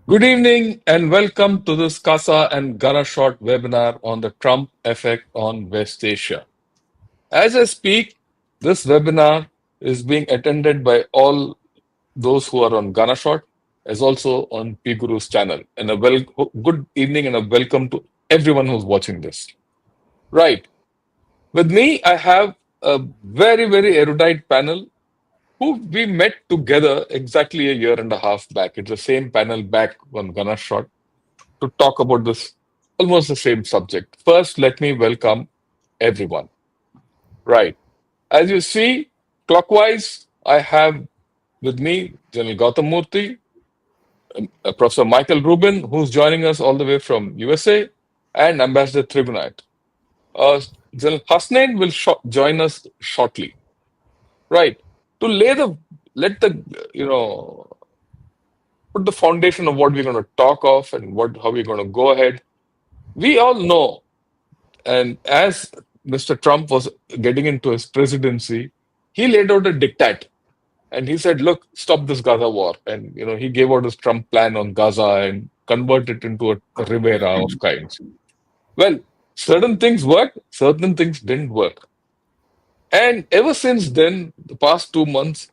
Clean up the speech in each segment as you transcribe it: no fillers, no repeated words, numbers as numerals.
Good evening and welcome to this Gaza and Ghana short webinar on the Trump effect on West Asia. As I speak, this webinar is being attended by all those who are on Ghana short, as also on P Guru's channel. And good evening and a welcome to everyone who's watching this. Right. With me, I have a very erudite panel who we met together exactly a year and a half back. It's the same panel back on Ghana short to talk about this almost the same subject. First, let me welcome everyone. Right. As you see, clockwise, I have with me General Gautam Murthy, Professor Michael Rubin, who's joining us all the way from USA, and Ambassador Tribunite. Uh, General Hasnain will join us shortly. Right. To let the, you know, put the foundation of what we're going to talk of and how we're going to go ahead. We all know. And as Mr. Trump was getting into his presidency, he laid out a diktat and he said, look, stop this Gaza war. And, he gave out his Trump plan on Gaza and convert it into a Rivera of kinds. Well, certain things worked, certain things didn't work. And ever since then, the past 2 months,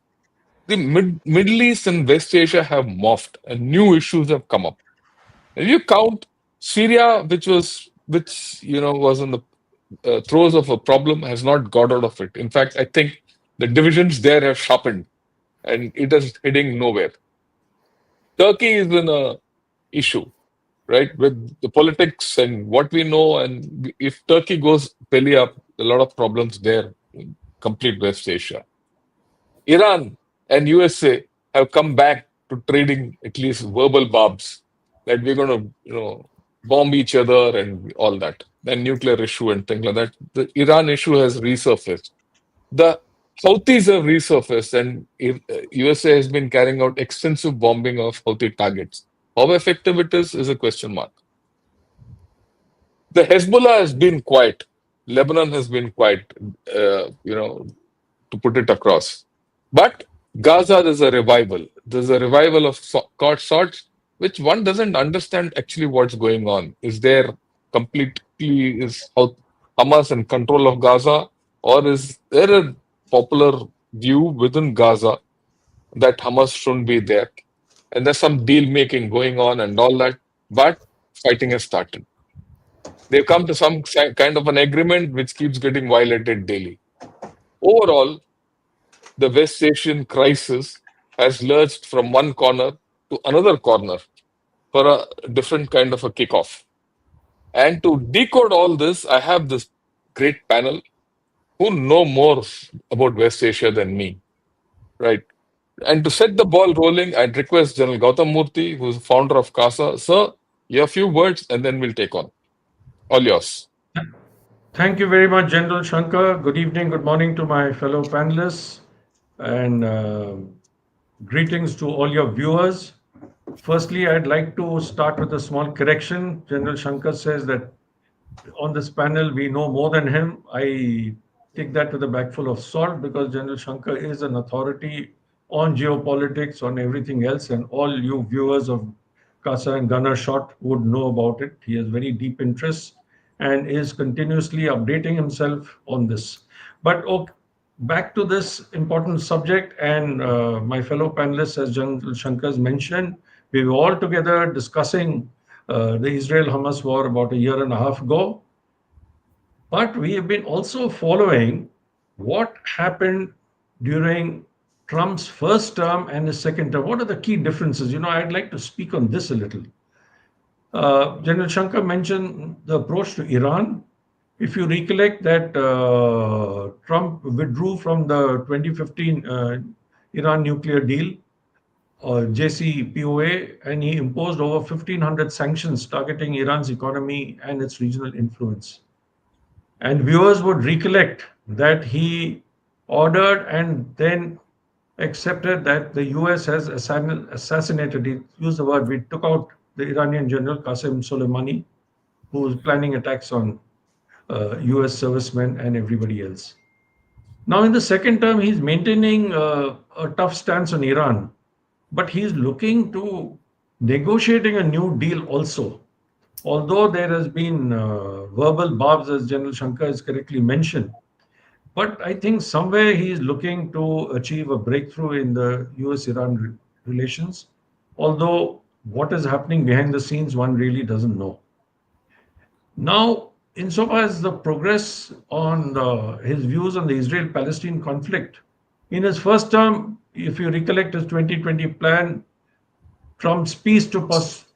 the Middle East and West Asia have morphed and new issues have come up. If you count Syria, was in the throes of a problem, has not got out of it. In fact, I think the divisions there have sharpened and it is heading nowhere. Turkey is in a issue, right, with the politics and what we know. And if Turkey goes belly up, a lot of problems there in complete West Asia. Iran and USA have come back to trading at least verbal barbs that we're going to, bomb each other and all that. The nuclear issue and things like that. The Iran issue has resurfaced. The Houthis have resurfaced, and USA has been carrying out extensive bombing of Houthi targets. How effective it is a question mark. The Hezbollah has been quiet. Lebanon has been quiet, to put it across. But Gaza, there's a revival. There's a revival of sorts, which one doesn't understand actually what's going on. Is Hamas in control of Gaza, or is there a popular view within Gaza that Hamas shouldn't be there? And there's some deal making going on and all that, but fighting has started. They've come to some kind of an agreement which keeps getting violated daily. Overall, the West Asian crisis has lurched from one corner to another corner for a different kind of a kickoff. And to decode all this, I have this great panel who know more about West Asia than me, right? And to set the ball rolling, I'd request General Gautam Murthy, who's founder of CASA. Sir, your few words and then we'll take on. All yours. Thank you very much, General Shankar. Good evening, good morning to my fellow panelists, and greetings to all your viewers. Firstly, I'd like to start with a small correction. General Shankar says that on this panel we know more than him. I take that with a bag full of salt because General Shankar is an authority on geopolitics, on everything else, and all you viewers of Casa and Gunner Shot would know about it. He has very deep interests and is continuously updating himself on this. But okay, back to this important subject, and my fellow panelists, as General Shankar has mentioned, we were all together discussing the Israel-Hamas war about a year and a half ago. But we have been also following what happened during Trump's first term and his second term. What are the key differences? I'd like to speak on this a little. General Shankar mentioned the approach to Iran. If you recollect that Trump withdrew from the 2015 Iran nuclear deal, JCPOA, and he imposed over 1,500 sanctions targeting Iran's economy and its regional influence. And viewers would recollect that he ordered and then accepted that the US has assassinated, he used the word, we took out the Iranian general Qasem Soleimani, who was planning attacks on US servicemen and everybody else. Now, in the second term, he's maintaining a tough stance on Iran, but he's looking to negotiating a new deal also. Although there has been verbal barbs, as General Shankar has correctly mentioned, but I think somewhere he is looking to achieve a breakthrough in the US-Iran relations. Although what is happening behind the scenes, one really doesn't know. Now, insofar as the progress on his views on the Israel-Palestine conflict, in his first term, if you recollect his 2020 plan, Trump's Peace to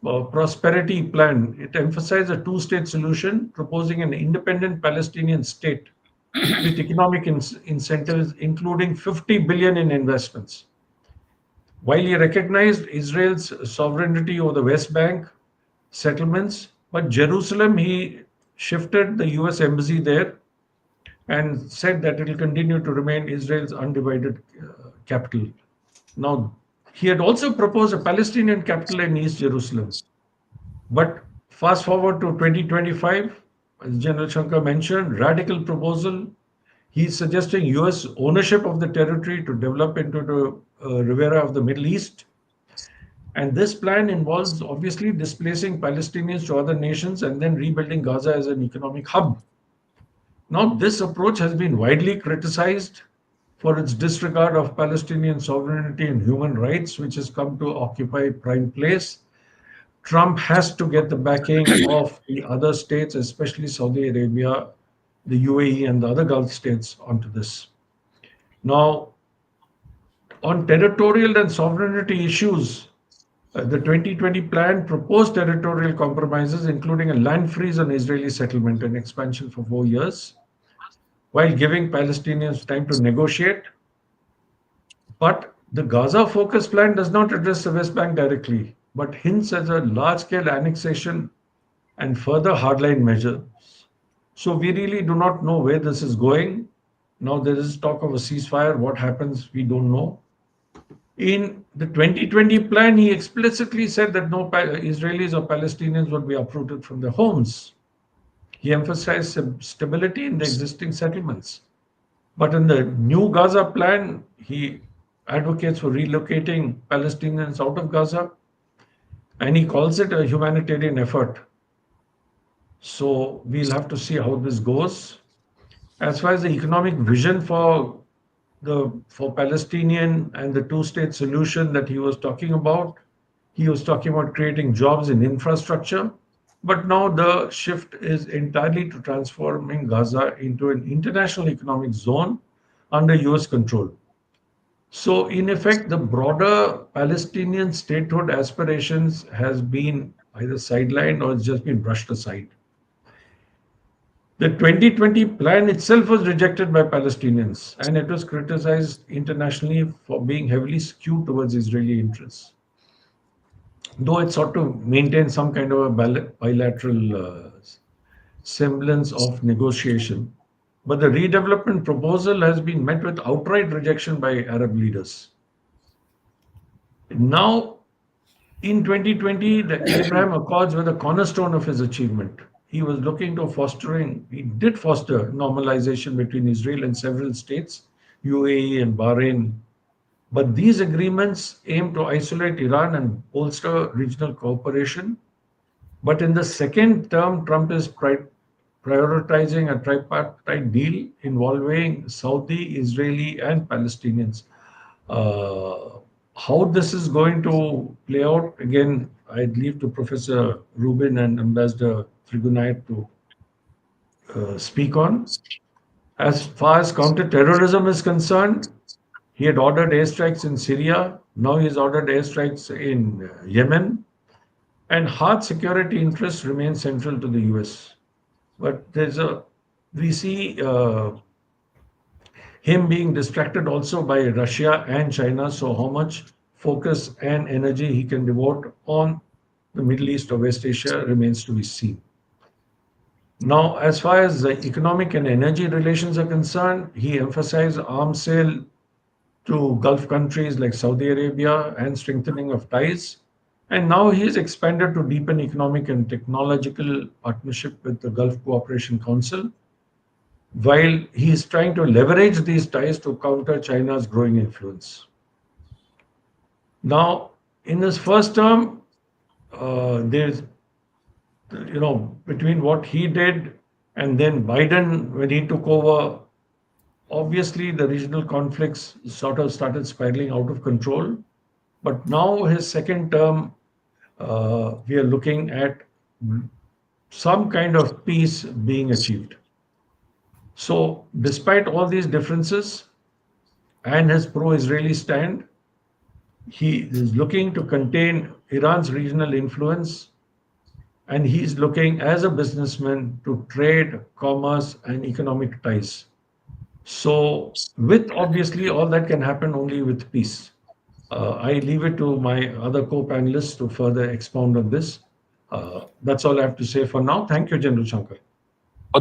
Prosperity plan, it emphasized a two-state solution, proposing an independent Palestinian state with economic incentives, including 50 billion in investments. While he recognized Israel's sovereignty over the West Bank settlements, but Jerusalem, he shifted the US embassy there and said that it will continue to remain Israel's undivided capital. Now, he had also proposed a Palestinian capital in East Jerusalem. But fast forward to 2025, as General Shankar mentioned, radical proposal. He's suggesting US ownership of the territory to develop into the Riviera of the Middle East. And this plan involves obviously displacing Palestinians to other nations and then rebuilding Gaza as an economic hub. Now, this approach has been widely criticized for its disregard of Palestinian sovereignty and human rights, which has come to occupy prime place. Trump has to get the backing of the other states, especially Saudi Arabia, the UAE, and the other Gulf states onto this. Now, on territorial and sovereignty issues, the 2020 plan proposed territorial compromises, including a land freeze on Israeli settlement and expansion for 4 years, while giving Palestinians time to negotiate. But the Gaza focus plan does not address the West Bank directly, but hints at a large scale annexation and further hardline measures. So we really do not know where this is going. Now there is talk of a ceasefire. What happens, we don't know. In the 2020 plan, he explicitly said that no Israelis or Palestinians would be uprooted from their homes. He emphasized stability in the existing settlements. But in the new Gaza plan, he advocates for relocating Palestinians out of Gaza and he calls it a humanitarian effort. So we'll have to see how this goes. As far as the economic vision for Palestinian and the two-state solution that he was talking about creating jobs in infrastructure. But now the shift is entirely to transforming Gaza into an international economic zone under US control. So in effect, the broader Palestinian statehood aspirations has been either sidelined or it's just been brushed aside. The 2020 plan itself was rejected by Palestinians and it was criticized internationally for being heavily skewed towards Israeli interests. Though it sought to maintain some kind of a bilateral semblance of negotiation. But the redevelopment proposal has been met with outright rejection by Arab leaders. Now, in 2020, the Abraham Accords were the cornerstone of his achievement. He did foster normalization between Israel and several states, UAE and Bahrain. But these agreements aim to isolate Iran and bolster regional cooperation. But in the second term, Trump is prioritizing a tripartite deal involving Saudi, Israeli, and Palestinians. Uh, how this is going to play out, again, I'd leave to Professor Rubin and Ambassador Trigunait to speak on. As far as counterterrorism is concerned, he had ordered airstrikes in Syria. Now he's ordered airstrikes in Yemen. And hard security interests remain central to the US. But we see him being distracted also by Russia and China. So how much focus and energy he can devote on the Middle East or West Asia remains to be seen. Now, as far as the economic and energy relations are concerned, he emphasized arms sale to Gulf countries like Saudi Arabia and strengthening of ties. And now he has expanded to deepen economic and technological partnership with the Gulf Cooperation Council, while he is trying to leverage these ties to counter China's growing influence. Now, in his first term, there's, between what he did and then Biden when he took over, obviously the regional conflicts sort of started spiraling out of control. But now his second term, we are looking at some kind of peace being achieved. So, despite all these differences and his pro Israeli stand, he is looking to contain Iran's regional influence, and he's looking as a businessman to trade, commerce, and economic ties. So, with obviously all that can happen only with peace. I leave it to my other co panelists to further expound on this. That's all I have to say for now. Thank you, General Shankar.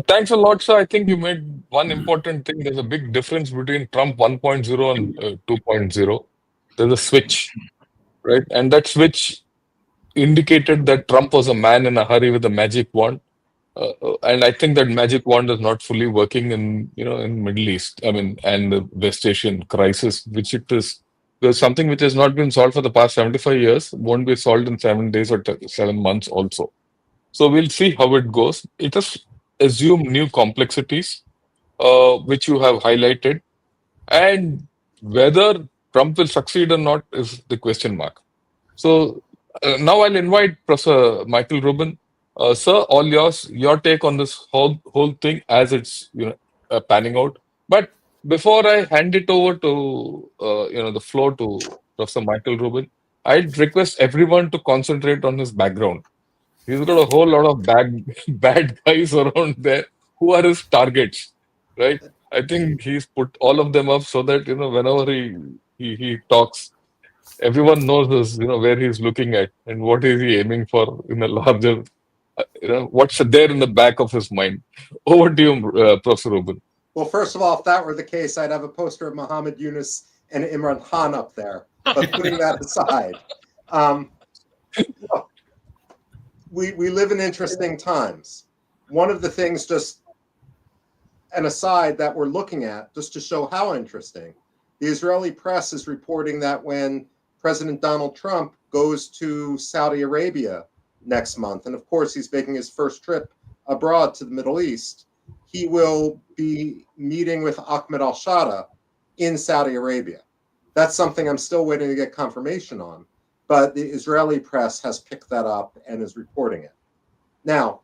Thanks a lot, sir. I think you made one important thing. There's a big difference between Trump 1.0 and 2.0. There's a switch, right? And that switch indicated that Trump was a man in a hurry with a magic wand. And I think that magic wand is not fully working in, in Middle East. I mean, and the West Asian crisis, which it is. There's something which has not been solved for the past 75 years, won't be solved in 7 days or 7 months also. So we'll see how it goes. It has assumed new complexities, which you have highlighted, and whether Trump will succeed or not is the question mark. So now I'll invite Professor Michael Rubin. Sir, all yours, your take on this whole thing as it's panning out. But before I hand it over to the floor to Professor Michael Rubin, I'd request everyone to concentrate on his background. He's got a whole lot of bad bad guys around there who are his targets, right? I think he's put all of them up so that whenever he talks, everyone knows this, where he's looking at and what is he aiming for in a larger, what's there in the back of his mind. Over to you, Professor Rubin. Well, first of all, if that were the case, I'd have a poster of Muhammad Yunus and Imran Khan up there. But putting that aside, look, we live in interesting times. One of the things, just an aside, that we're looking at, just to show how interesting, the Israeli press is reporting that when President Donald Trump goes to Saudi Arabia next month, and of course he's making his first trip abroad to the Middle East, he will be meeting with Ahmed al-Shara in Saudi Arabia. That's something I'm still waiting to get confirmation on, but the Israeli press has picked that up and is reporting it. Now,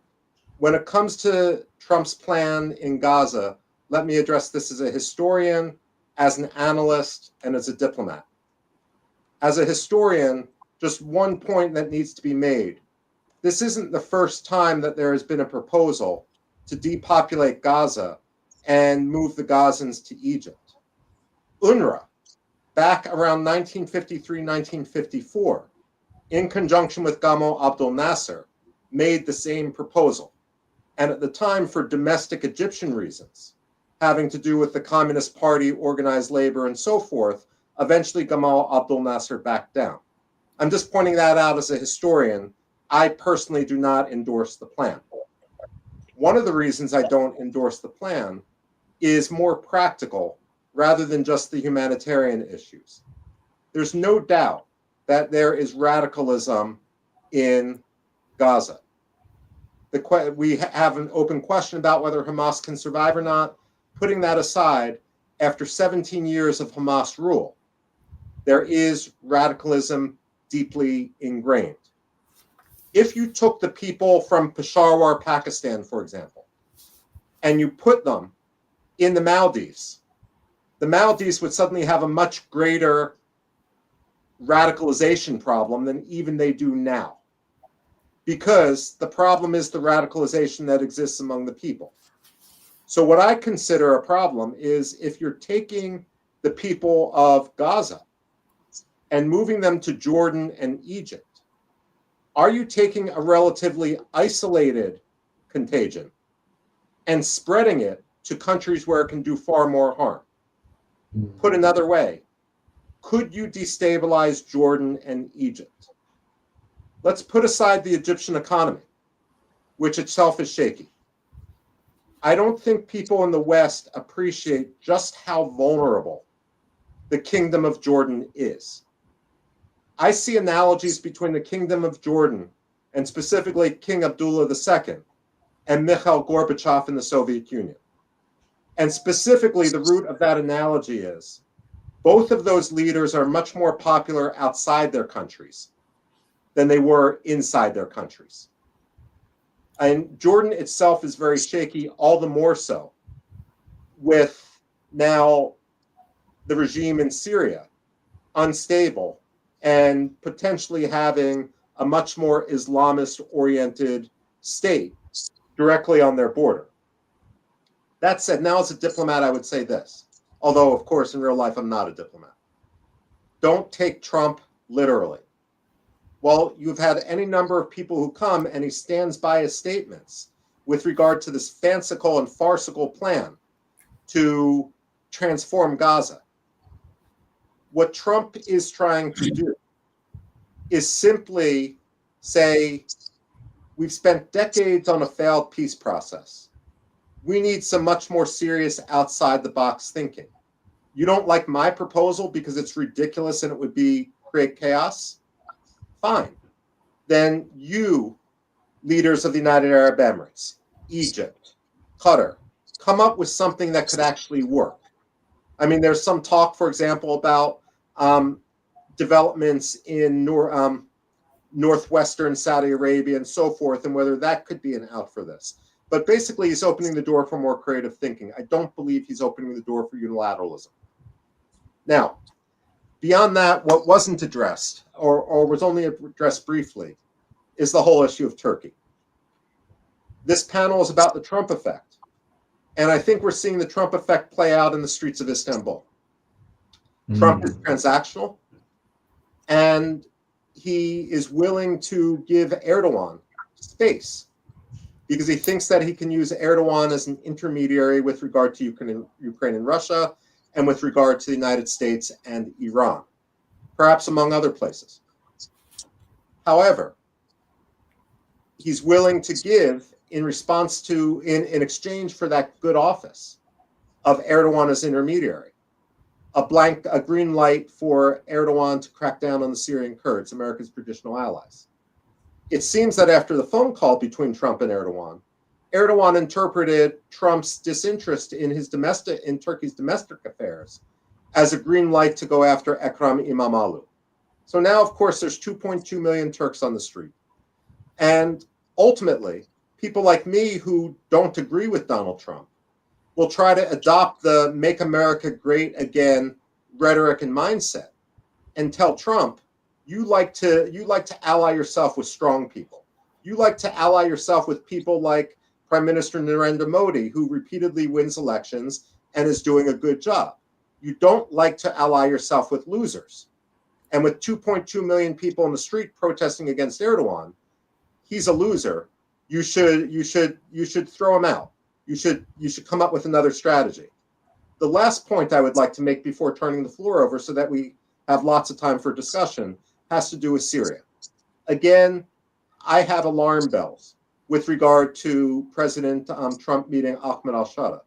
when it comes to Trump's plan in Gaza, let me address this as a historian, as an analyst, and as a diplomat. As a historian, just one point that needs to be made. This isn't the first time that there has been a proposal to depopulate Gaza and move the Gazans to Egypt. UNRWA, back around 1953, 1954, in conjunction with Gamal Abdel Nasser, made the same proposal. And at the time, for domestic Egyptian reasons, having to do with the Communist Party, organized labor, and so forth, eventually Gamal Abdel Nasser backed down. I'm just pointing that out as a historian. I personally do not endorse the plan. One of the reasons I don't endorse the plan is more practical rather than just the humanitarian issues. There's no doubt that there is radicalism in Gaza. We have an open question about whether Hamas can survive or not. Putting that aside, after 17 years of Hamas rule, there is radicalism deeply ingrained. If you took the people from Peshawar, Pakistan, for example, and you put them in the Maldives would suddenly have a much greater radicalization problem than even they do now. Because the problem is the radicalization that exists among the people. So what I consider a problem is if you're taking the people of Gaza and moving them to Jordan and Egypt, are you taking a relatively isolated contagion and spreading it to countries where it can do far more harm? Put another way, could you destabilize Jordan and Egypt? Let's put aside the Egyptian economy, which itself is shaky. I don't think people in the West appreciate just how vulnerable the Kingdom of Jordan is. I see analogies between the Kingdom of Jordan and specifically King Abdullah II and Mikhail Gorbachev in the Soviet Union. And specifically, the root of that analogy is both of those leaders are much more popular outside their countries than they were inside their countries. And Jordan itself is very shaky, all the more so with now the regime in Syria unstable and potentially having a much more Islamist-oriented state directly on their border. That said, now as a diplomat, I would say this, although, of course, in real life, I'm not a diplomat. Don't take Trump literally. Well, you've had any number of people who come and he stands by his statements with regard to this fanciful and farcical plan to transform Gaza. What Trump is trying to do is simply say, we've spent decades on a failed peace process. We need some much more serious outside the box thinking. You don't like my proposal because it's ridiculous and it would create chaos? Fine. Then you, leaders of the United Arab Emirates, Egypt, Qatar, come up with something that could actually work. I mean, there's some talk, for example, about developments in northwestern Saudi Arabia and so forth, and whether that could be an out for this. But basically, he's opening the door for more creative thinking. I don't believe he's opening the door for unilateralism. Now, beyond that, what wasn't addressed, or was only addressed briefly, is the whole issue of Turkey. This panel is about the Trump effect. And I think we're seeing the Trump effect play out in the streets of Istanbul. Trump is transactional, and he is willing to give Erdogan space because he thinks that he can use Erdogan as an intermediary with regard to Ukraine and Russia, and with regard to the United States and Iran, perhaps among other places. However, he's willing to give in exchange for that good office of Erdogan as intermediary, a green light for Erdogan to crack down on the Syrian Kurds, America's traditional allies. It seems that after the phone call between Trump and Erdogan interpreted Trump's disinterest in Turkey's domestic affairs as a green light to go after Ekrem İmamoğlu. So now, of course, there's 2.2 million Turks on the street. And ultimately, people like me who don't agree with Donald Trump will try to adopt the Make America Great Again rhetoric and mindset and tell Trump, you like to ally yourself with strong people. You like to ally yourself with people like Prime Minister Narendra Modi, who repeatedly wins elections and is doing a good job. You don't like to ally yourself with losers. And with 2.2 million people in the street protesting against Erdogan, he's a loser. You should throw him out. You should come up with another strategy. The last point I would like to make before turning the floor over so that we have lots of time for discussion has to do with Syria. Again, I have alarm bells with regard to President Trump meeting Ahmed al-Shara.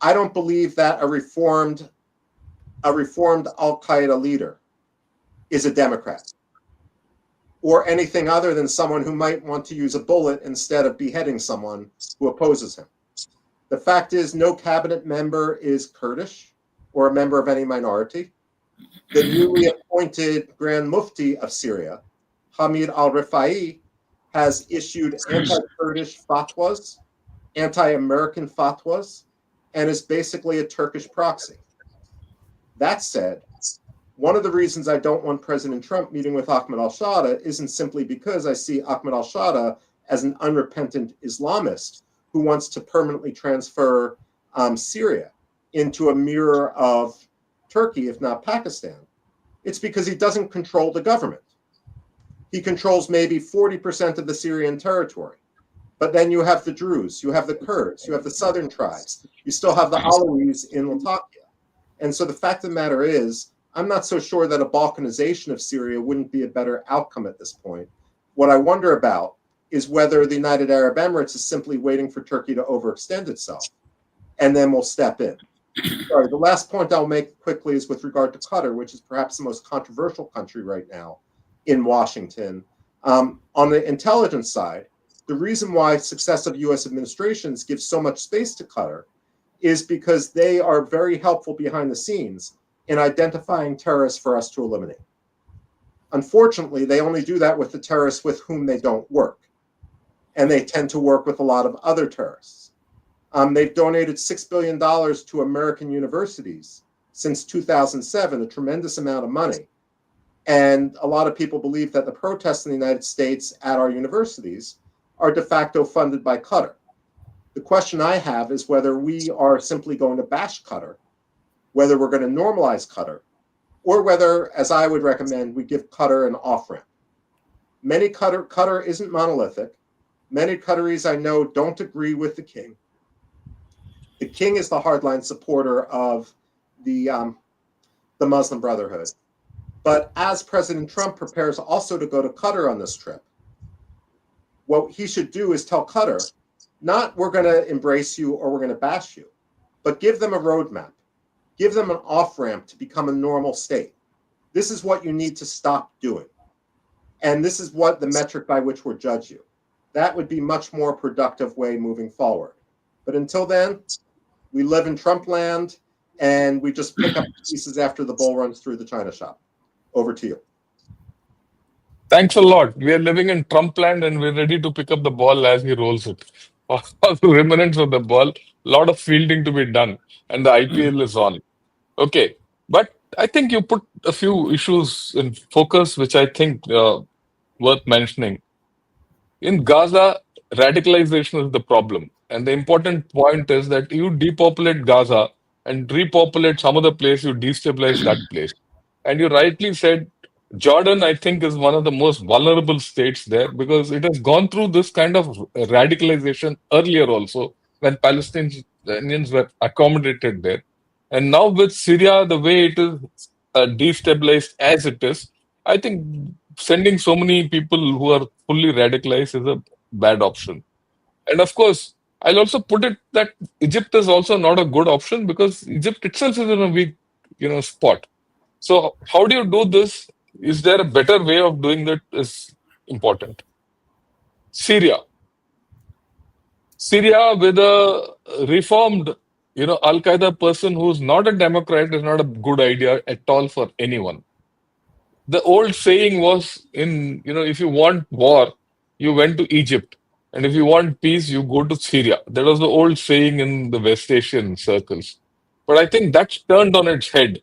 I don't believe that a reformed al-Qaeda leader is a Democrat or anything other than someone who might want to use a bullet instead of beheading someone who opposes him. The fact is, no cabinet member is Kurdish or a member of any minority. The newly appointed Grand Mufti of Syria, Hamid al-Rifai, has issued anti-Kurdish fatwas, anti-American fatwas, and is basically a Turkish proxy. That said, one of the reasons I don't want President Trump meeting with Ahmed al-Shara isn't simply because I see Ahmed al-Shara as an unrepentant Islamist who wants to permanently transfer Syria into a mirror of Turkey, if not Pakistan. It's because he doesn't control the government. He controls maybe 40% of the Syrian territory. But then you have the Druze, you have the Kurds, you have the southern tribes, you still have the Alawis in Latakia. And so the fact of the matter is, I'm not so sure that a Balkanization of Syria wouldn't be a better outcome at this point. What I wonder about is whether the United Arab Emirates is simply waiting for Turkey to overextend itself, and then we'll step in. sorry, the last point I'll make quickly is with regard to Qatar, which is perhaps the most controversial country right now in Washington. On the intelligence side, the reason why successive US administrations give so much space to Qatar is because they are very helpful behind the scenes in identifying terrorists for us to eliminate. Unfortunately, they only do that with the terrorists with whom they don't work. And they tend to work with a lot of other terrorists. They've donated $6 billion to American universities since 2007, a tremendous amount of money. And a lot of people believe that the protests in the United States at our universities are de facto funded by Qatar. The question I have is whether we are simply going to bash Qatar, whether we're going to normalize Qatar, or whether, as I would recommend, we give Qatar an off-ramp. Qatar isn't monolithic. Many Qataris I know don't agree with the king. The king is the hardline supporter of the Muslim Brotherhood. But as President Trump prepares also to go to Qatar on this trip, what he should do is tell Qatar, not we're going to embrace you or we're going to bash you, but give them a roadmap. Give them an off-ramp to become a normal state. This is what you need to stop doing. And this is what the metric by which we'll judge you. That would be much more productive way moving forward. But until then, we live in Trump land and we just pick up pieces after the bull runs through the China shop. Over to you. Thanks a lot. We are living in Trump land and we're ready to pick up the ball as he rolls it. All the remnants of the ball, a lot of fielding to be done, and the IPL is on. Okay, but I think you put a few issues in focus, which I think worth mentioning. In Gaza, radicalization is the problem. And the important point is that you depopulate Gaza and repopulate some other place, you destabilize that place. And you rightly said Jordan, I think, is one of the most vulnerable states there because it has gone through this kind of radicalization earlier also when Palestinians were accommodated there. And now with Syria, the way it is destabilized as it is, I think sending so many people who are fully radicalized is a bad option. And of course, I'll also put it that Egypt is also not a good option because Egypt itself is in a weak, spot. So how do you do this? Is there a better way of doing that is important. Syria. Syria with a reformed, Al-Qaeda person who's not a Democrat is not a good idea at all for anyone. The old saying was if you want war, you went to Egypt. And if you want peace, you go to Syria. That was the old saying in the West Asian circles. But I think that's turned on its head.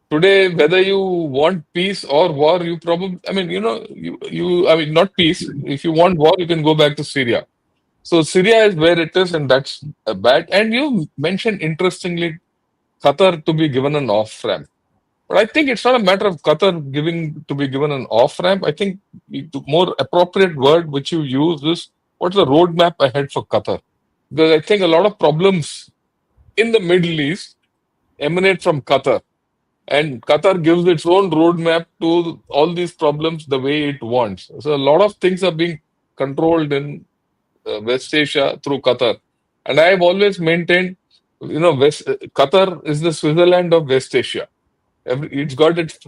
Today, whether you want peace or war, you probably, not peace. If you want war, you can go back to Syria. So Syria is where it is, and that's bad. And you mentioned, interestingly, Qatar to be given an off-ramp. But I think it's not a matter of Qatar to be given an off-ramp. I think the more appropriate word which you use is, what's the roadmap ahead for Qatar? Because I think a lot of problems in the Middle East emanate from Qatar. And Qatar gives its own roadmap to all these problems the way it wants. So a lot of things are being controlled in West Asia through Qatar. And I have always maintained, Qatar is the Switzerland of West Asia. It's got its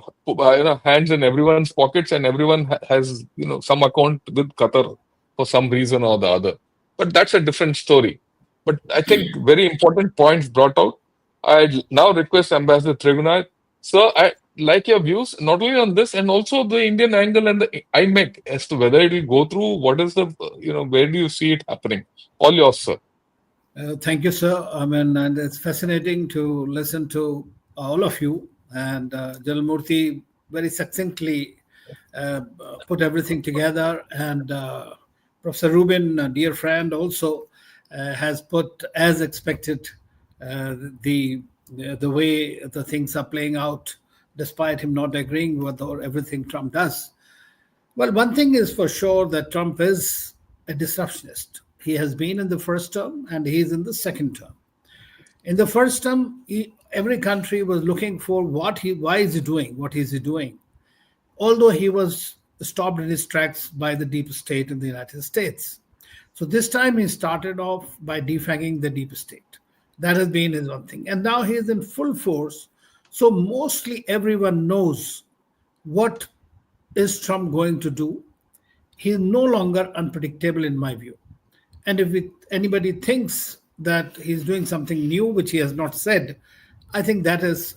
hands in everyone's pockets, and everyone has some account with Qatar for some reason or the other. But that's a different story. But I think very important points brought out. I now request Ambassador Trigunai. So I like your views not only on this and also the Indian angle and the IMEC as to whether it will go through. What is the where do you see it happening? All yours, sir. Thank you, sir. And it's fascinating to listen to all of you. And General Murthy very succinctly put everything together. And Professor Rubin, a dear friend, also has put, as expected, the way the things are playing out, despite him not agreeing with everything Trump does. Well, one thing is for sure that Trump is a disruptionist. He has been in the first term and he's in the second term. In the first term, every country was looking for why is he doing what is he doing, although he was stopped in his tracks by the deep state in the United States. So this time he started off by defanging the deep state. That has been his one thing. And now he is in full force. So mostly everyone knows what is Trump going to do. He is no longer unpredictable in my view. And if anybody thinks that he's doing something new, which he has not said, I think that is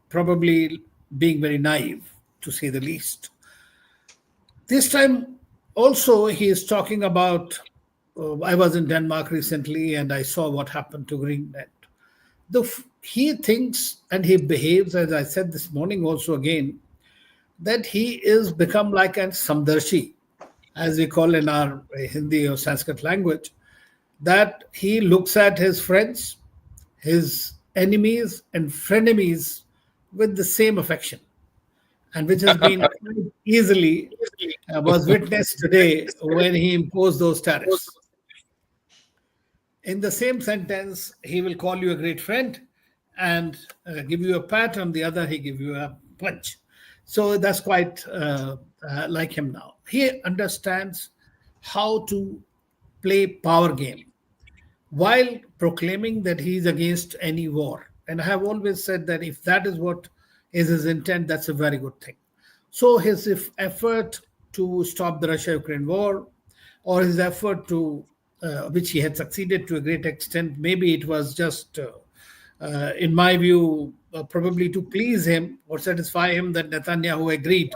probably being very naive, to say the least. This time, also, he is talking about. I was in Denmark recently and I saw what happened to Greenland. He thinks and he behaves, as I said this morning also again, that he is become like a samdarshi, as we call in our Hindi or Sanskrit language, that he looks at his friends, his enemies, and frenemies with the same affection, and which has been quite easily was witnessed today when he imposed those tariffs. In the same sentence, he will call you a great friend and give you a pat. On the other, he give you a punch. So that's quite like him now. He understands how to play power game while proclaiming that he is against any war. And I have always said that if that is what is his intent, that's a very good thing. So his effort to stop the Russia-Ukraine war, or his effort to, which he had succeeded to a great extent, maybe it was just, in my view, probably to please him or satisfy him that Netanyahu agreed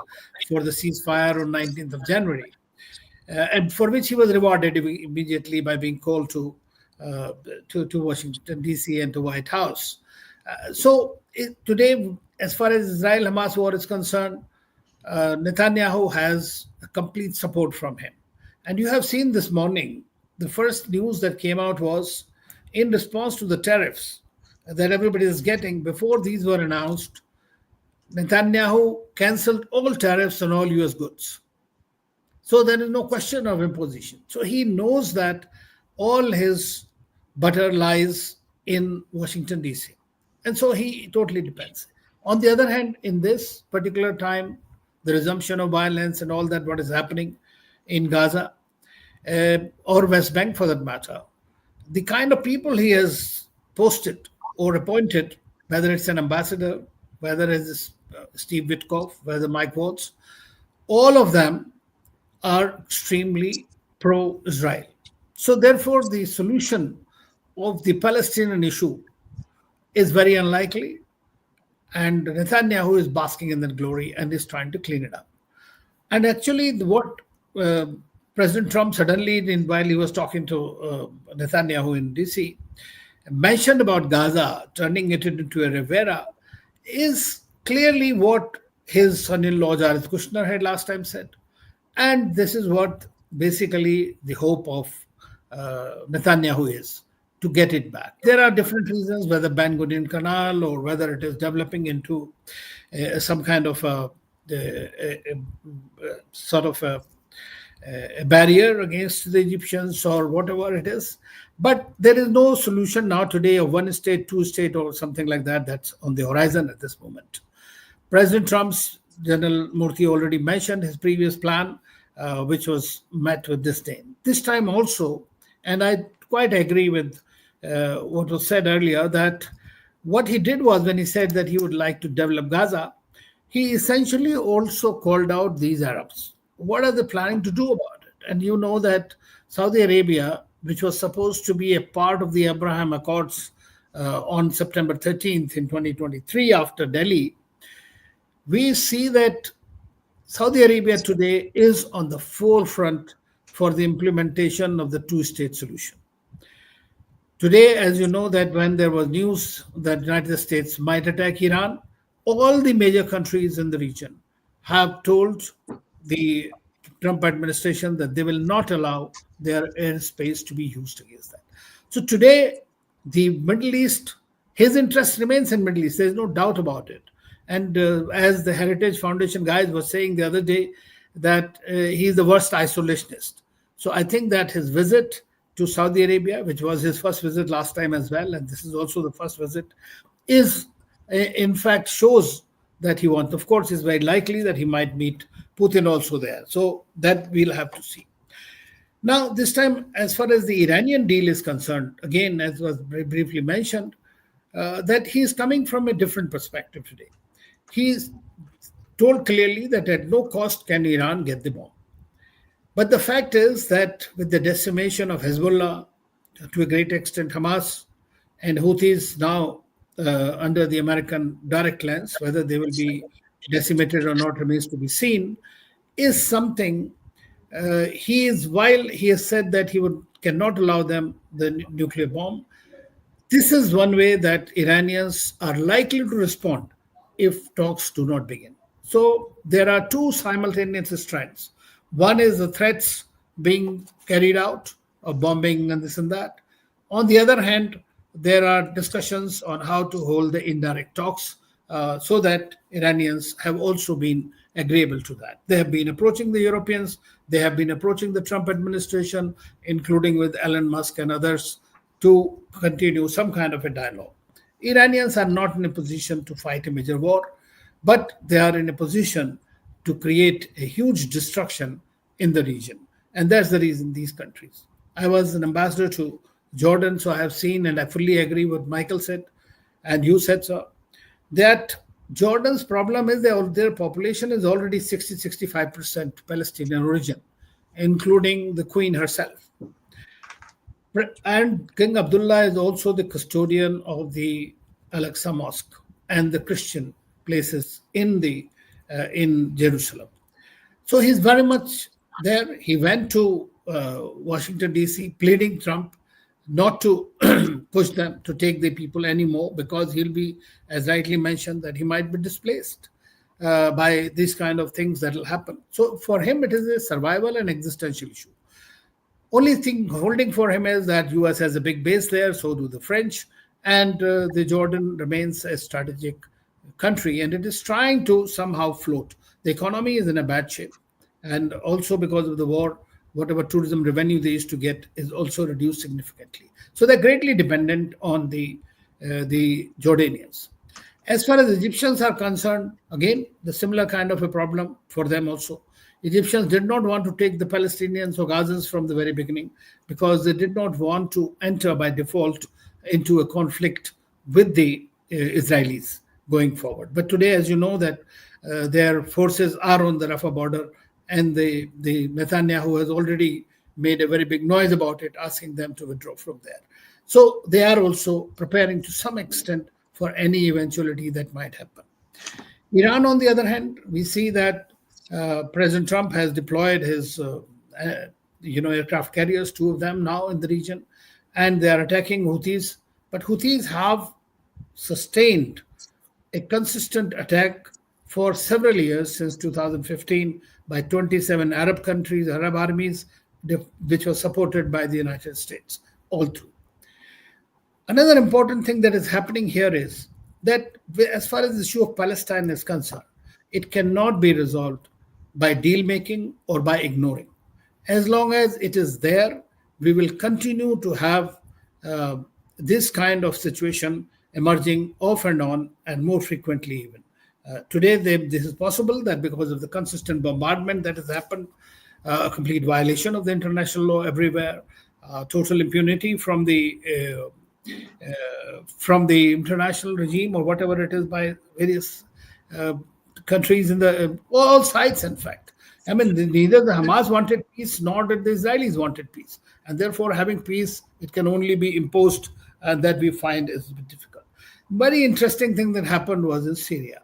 for the ceasefire on 19th of January, and for which he was rewarded immediately by being called to Washington, D.C. and to White House. Today, as far as Israel-Hamas war is concerned, Netanyahu has complete support from him. And you have seen this morning, the first news that came out was in response to the tariffs that everybody is getting. Before these were announced, Netanyahu cancelled all tariffs on all US goods. So there is no question of imposition. So he knows that all his butter lies in Washington, D.C. And so he totally depends. On the other hand, in this particular time, the resumption of violence and all that, what is happening in Gaza, or West Bank for that matter, the kind of people he has posted or appointed, whether it's an ambassador, whether it's Steve Witkoff, whether Mike Waltz, all of them are extremely pro-Israel. So therefore, the solution of the Palestinian issue is very unlikely, and Netanyahu is basking in that glory and is trying to clean it up. And actually, what President Trump suddenly, while he was talking to Netanyahu in DC, mentioned about Gaza, turning it into a Rivera, is clearly what his son-in-law Jared Kushner had last time said. And this is what basically the hope of Netanyahu is, to get it back. There are different reasons, whether Ben Gurion Canal or whether it is developing into some kind of a barrier against the Egyptians or whatever it is. But there is no solution now today of one state, two state, or something like that that's on the horizon at this moment. President Trump's General Murthy already mentioned his previous plan, which was met with disdain. This time also, and I quite agree with what was said earlier, that what he did was, when he said that he would like to develop Gaza, he essentially also called out these Arabs. What are they planning to do about it? And you know that Saudi Arabia, which was supposed to be a part of the Abraham Accords on September 13th in 2023 after Delhi, we see that Saudi Arabia today is on the forefront for the implementation of the two-state solution. Today, as you know, that when there was news that the United States might attack Iran, all the major countries in the region have told the Trump administration that they will not allow their airspace to be used against that. So today, the Middle East, his interest remains in Middle East. There's no doubt about it. And as the Heritage Foundation guys were saying the other day, that he's the worst isolationist. So I think that his visit to Saudi Arabia, which was his first visit last time as well, and this is also the first visit, is in fact shows that he wants. Of course, it's very likely that he might meet Putin also there. So that we'll have to see. Now, this time, as far as the Iranian deal is concerned, again, as was briefly mentioned, that he is coming from a different perspective today. He is told clearly that at no cost can Iran get the bomb. But the fact is that with the decimation of Hezbollah, to a great extent Hamas, and Houthis now under the American direct lens, whether they will be decimated or not remains to be seen, is something he is, while he has said that he would cannot allow them the nuclear bomb, this is one way that Iranians are likely to respond if talks do not begin. So there are two simultaneous strands. One is the threats being carried out of bombing and this and that. On the other hand, there are discussions on how to hold the indirect talks so that Iranians have also been agreeable to that. They have been approaching the Europeans, they have been approaching the Trump administration, including with Elon Musk and others, to continue some kind of a dialogue. Iranians are not in a position to fight a major war, but they are in a position to create a huge destruction in the region. And that's the reason these countries. I was an ambassador to Jordan, so I have seen and I fully agree with Michael said, and you said so, that Jordan's problem is their population is already 60-65% Palestinian origin, including the Queen herself. And King Abdullah is also the custodian of the Al-Aqsa Mosque and the Christian places in Jerusalem. So he's very much there. He went to Washington D.C. pleading Trump not to push them to take the people anymore because he'll be, as rightly mentioned, that he might be displaced by these kind of things that will happen. So for him, it is a survival and existential issue. Only thing holding for him is that US has a big base there, so do the French, and the Jordan remains a strategic country, and it is trying to somehow float. The economy is in a bad shape, and also because of the war, whatever tourism revenue they used to get is also reduced significantly. So they're greatly dependent on the Jordanians. As far as Egyptians are concerned, again, the similar kind of a problem for them also. Egyptians did not want to take the Palestinians or Gazans from the very beginning because they did not want to enter by default into a conflict with the Israelis going forward. But today, as you know, that their forces are on the Rafah border, and the Netanyahu has already made a very big noise about it, asking them to withdraw from there. So they are also preparing to some extent for any eventuality that might happen. Iran, on the other hand, we see that President Trump has deployed his aircraft carriers, two of them now in the region, and they are attacking Houthis. But Houthis have sustained a consistent attack for several years since 2015 by 27 Arab countries, Arab armies, which was supported by the United States all through. Another important thing that is happening here is that as far as the issue of Palestine is concerned, it cannot be resolved by deal making or by ignoring. As long as it is there, we will continue to have this kind of situation emerging off and on and more frequently even. Today, this is possible that because of the consistent bombardment that has happened, a complete violation of the international law everywhere, total impunity from the international regime or whatever it is by various countries in the all sides. In fact, I mean, neither the Hamas wanted peace nor did the Israelis wanted peace, and therefore having peace it can only be imposed, and that we find is a bit difficult. Very interesting thing that happened was in Syria.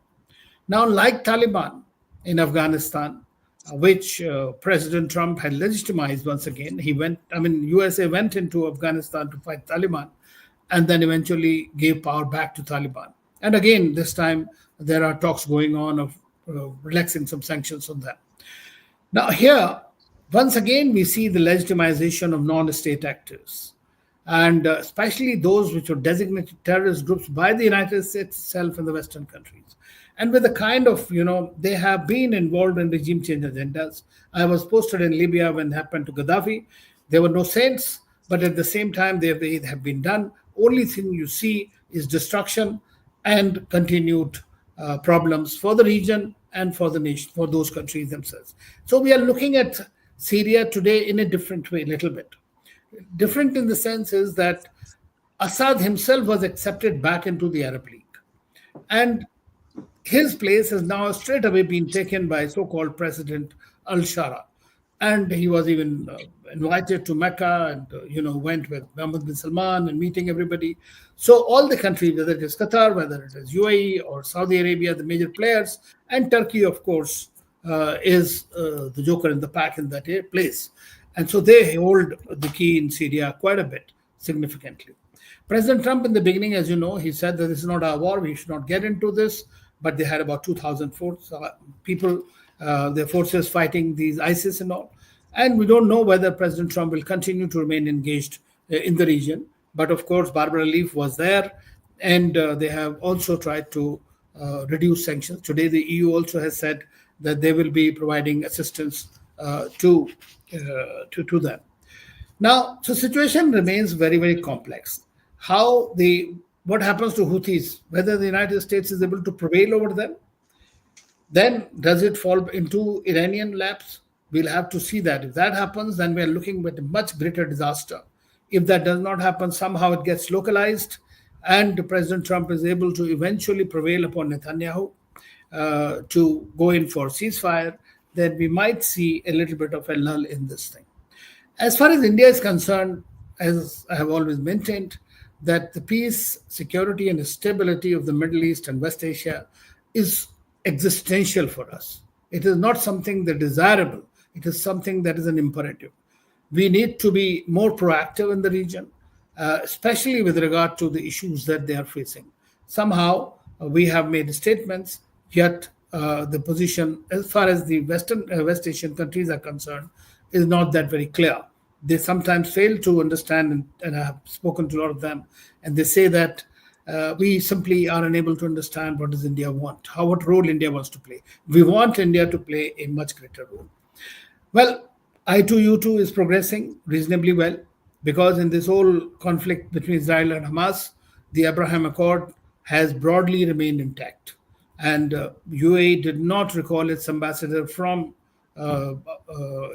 Now, like Taliban in Afghanistan, which President Trump had legitimized once again, USA went into Afghanistan to fight Taliban and then eventually gave power back to Taliban. And again, this time there are talks going on of relaxing some sanctions on them. Now, here, once again, we see the legitimization of non-state actors, and especially those which were designated terrorist groups by the United States itself and the Western countries. And with the kind of, they have been involved in regime change agendas. I was posted in Libya when it happened to Gaddafi. There were no saints, but at the same time, they have been done. Only thing you see is destruction and continued problems for the region and for the nation, for those countries themselves. So we are looking at Syria today in a different way, a little bit. Different in the sense is that Assad himself was accepted back into the Arab League. And his place has now straight away been taken by so-called President al-Shara, and he was even invited to Mecca, and went with Mohammed bin Salman and meeting everybody. So all the countries, whether it is Qatar, whether it is UAE or Saudi Arabia, the major players, and Turkey, of course, is the joker in the pack in that place, and so they hold the key in Syria quite a bit significantly. President Trump, in the beginning, as you know, he said that this is not our war, we should not get into this. But they had about 2,000 people, their forces fighting these ISIS and all. And we don't know whether President Trump will continue to remain engaged in the region. But of course, Barbara Leaf was there, and they have also tried to reduce sanctions. Today, the EU also has said that they will be providing assistance to them. Now, the situation remains very, very complex. What happens to Houthis? Whether the United States is able to prevail over them, then does it fall into Iranian laps? We'll have to see that. If that happens, then we are looking at a much greater disaster. If that does not happen, somehow it gets localized, and President Trump is able to eventually prevail upon Netanyahu to go in for ceasefire, then we might see a little bit of a lull in this thing. As far as India is concerned, as I have always maintained, that the peace, security, and stability of the Middle East and West Asia is existential for us. It is not something that is desirable. It is something that is an imperative. We need to be more proactive in the region, especially with regard to the issues that they are facing. Somehow, we have made statements, yet the position, as far as the West Asian countries are concerned, is not that very clear. They sometimes fail to understand, and I have spoken to a lot of them, and they say that we simply are unable to understand what does India want, what role India wants to play. We want India to play a much greater role. Well, I2U2 is progressing reasonably well, because in this whole conflict between Israel and Hamas, the Abraham Accord has broadly remained intact. And UAE did not recall its ambassador from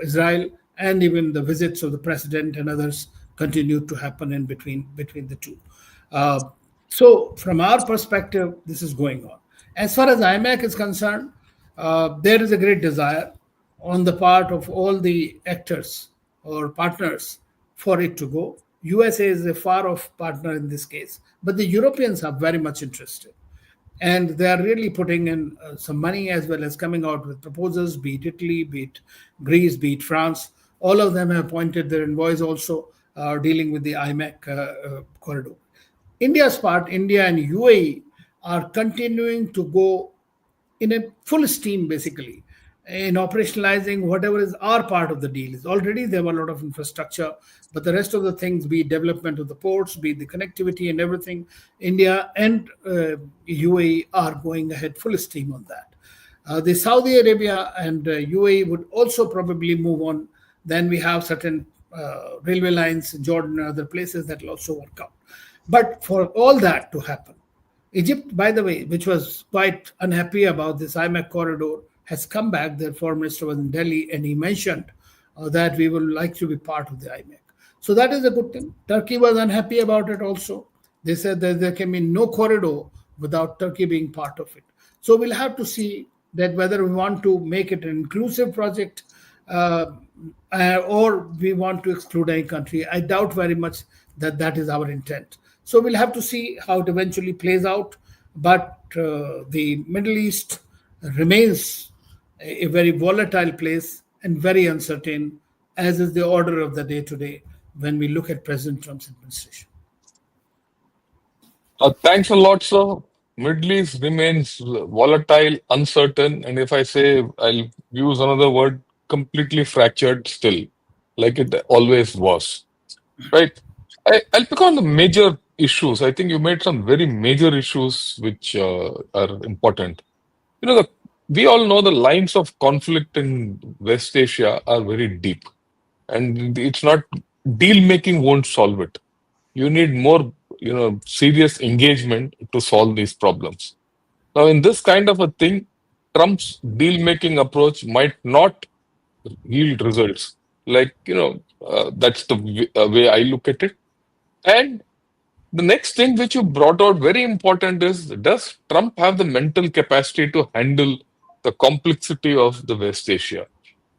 Israel, and even the visits of the president and others continued to happen in between the two. So from our perspective, this is going on. As far as IMEC is concerned, there is a great desire on the part of all the actors or partners for it to go. USA is a far off partner in this case, but the Europeans are very much interested. And they are really putting in some money, as well as coming out with proposals, be it Italy, be it Greece, be it France. All of them have pointed their envoys also dealing with the IMEC corridor. India's part, India and UAE are continuing to go in a full steam, basically, in operationalizing whatever is our part of the deal. Is already there were a lot of infrastructure, but the rest of the things, be it development of the ports, be it the connectivity and everything, India and UAE are going ahead full steam on that. The Saudi Arabia and UAE would also probably move on. Then we have certain railway lines in Jordan and other places that will also work out. But for all that to happen, Egypt, by the way, which was quite unhappy about this IMEC corridor, has come back. Their foreign minister was in Delhi, and he mentioned that we would like to be part of the IMEC. So that is a good thing. Turkey was unhappy about it also. They said that there can be no corridor without Turkey being part of it. So we'll have to see that whether we want to make it an inclusive project or we want to exclude any country. I doubt very much that that is our intent. So we'll have to see how it eventually plays out. But the Middle East remains a very volatile place and very uncertain, as is the order of the day today when we look at President Trump's administration. Thanks a lot, sir. Middle East remains volatile, uncertain, and if I say, I'll use another word, completely fractured still, like it always was. Right? I'll pick on the major issues. I think you made some very major issues which are important. We all know the lines of conflict in West Asia are very deep, and it's not deal making won't solve it. You need more, serious engagement to solve these problems. Now, in this kind of a thing, Trump's deal making approach might not yield results. Like, that's the way I look at it. And the next thing which you brought out very important is, does Trump have the mental capacity to handle the complexity of the West Asia?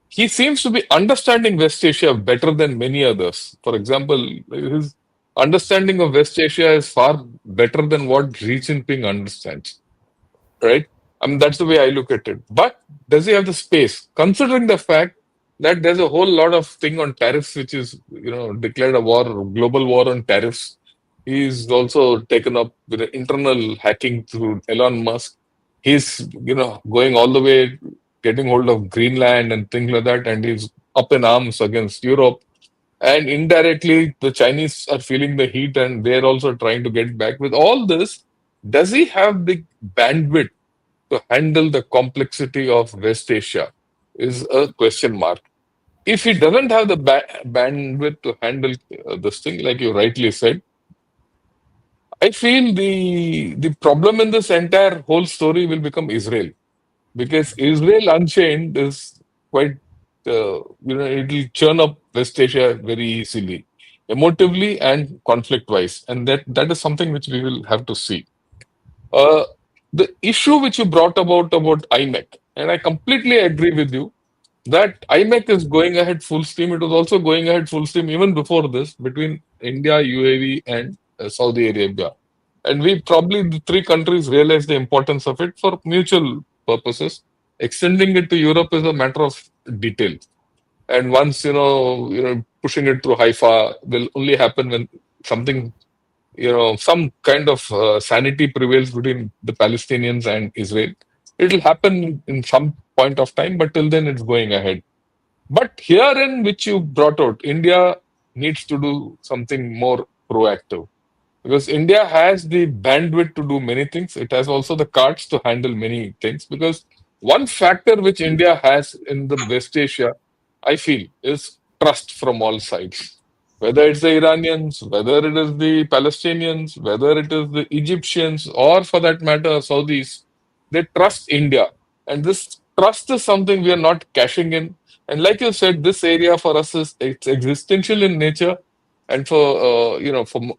He seems to be understanding West Asia better than many others. For example, his understanding of West Asia is far better than what Xi Jinping understands, right? I mean, that's the way I look at it. But does he have the space, considering the fact that there's a whole lot of thing on tariffs, which is, declared a war, global war on tariffs. He's also taken up with the internal hacking through Elon Musk. He's, going all the way, getting hold of Greenland and things like that, and he's up in arms against Europe. And indirectly, the Chinese are feeling the heat and they're also trying to get back. With all this, does he have the bandwidth to handle the complexity of West Asia? Is a question mark. If he doesn't have the bandwidth to handle this thing, like you rightly said, I feel the problem in this entire whole story will become Israel, because Israel Unchained is quite, it'll churn up West Asia very easily, emotively and conflict wise. And that is something which we will have to see. Uh, the issue which you brought about IMEC, and I completely agree with you that IMEC is going ahead full steam. It was also going ahead full steam even before this between India, UAE, and Saudi Arabia. And we probably, the three countries, realized the importance of it for mutual purposes. Extending it to Europe is a matter of detail. And once, pushing it through Haifa will only happen when something, some kind of sanity prevails between the Palestinians and Israel. It'll happen in some point of time, but till then it's going ahead. But herein, which you brought out, India needs to do something more proactive, because India has the bandwidth to do many things. It has also the cards to handle many things. Because one factor which India has in the West Asia, I feel, is trust from all sides. Whether it's the Iranians, whether it is the Palestinians, whether it is the Egyptians, or for that matter, Saudis, they trust India. And this trust is something we are not cashing in. And like you said, this area for us is, it's existential in nature. And for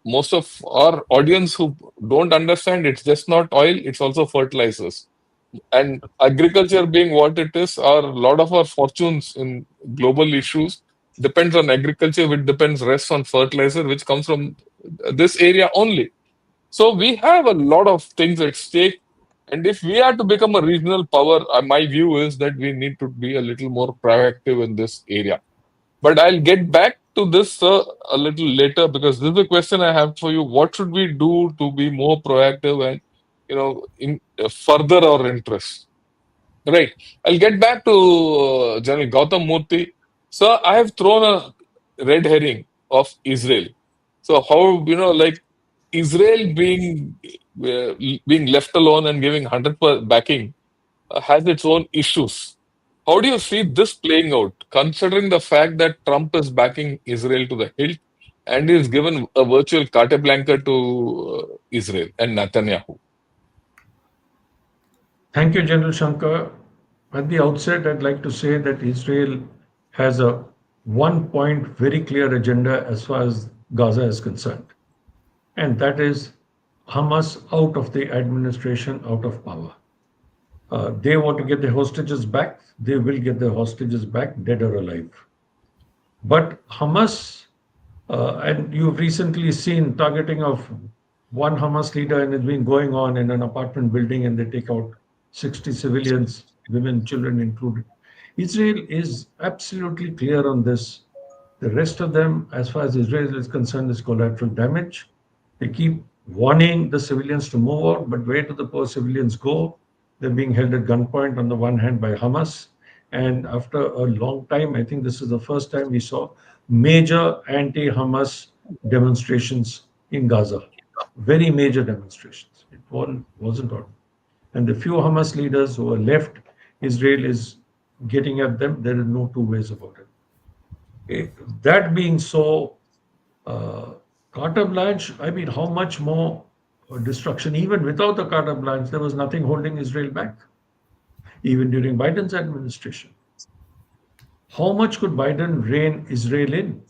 most of our audience who don't understand, it's just not oil; it's also fertilizers. And agriculture being what it is, a lot of our fortunes in global issues depends on agriculture, which depends rests on fertilizer, which comes from this area only. So we have a lot of things at stake. And if we are to become a regional power, my view is that we need to be a little more proactive in this area. But I'll get back to this a little later, because this is a question I have for you. What should we do to be more proactive and, further our interests? Right. I'll get back to General Gautam Murthy. So I have thrown a red herring of Israel. So how, like Israel being left alone and giving 100% backing has its own issues. How do you see this playing out, considering the fact that Trump is backing Israel to the hilt and is given a virtual carte blanche to Israel and Netanyahu? Thank you, General Shankar. At the outset, I'd like to say that Israel has a one point very clear agenda as far as Gaza is concerned, and that is Hamas out of the administration, out of power. They want to get their hostages back. They will get their hostages back, dead or alive. But Hamas, and you've recently seen targeting of one Hamas leader, and it's been going on in an apartment building, and they take out 60 civilians, women, children included. Israel is absolutely clear on this. The rest of them, as far as Israel is concerned, is collateral damage. They keep warning the civilians to move out, but where do the poor civilians go? They're being held at gunpoint on the one hand by Hamas. And after a long time, I think this is the first time we saw major anti Hamas demonstrations in Gaza. Very major demonstrations. It wasn't on. And the few Hamas leaders who are left, Israel is getting at them. There is no two ways about it. That being so, uh, carte blanche, I mean, how much more destruction? Even without the carte blanche, there was nothing holding Israel back, even during Biden's administration. how much could Biden rein Israel in?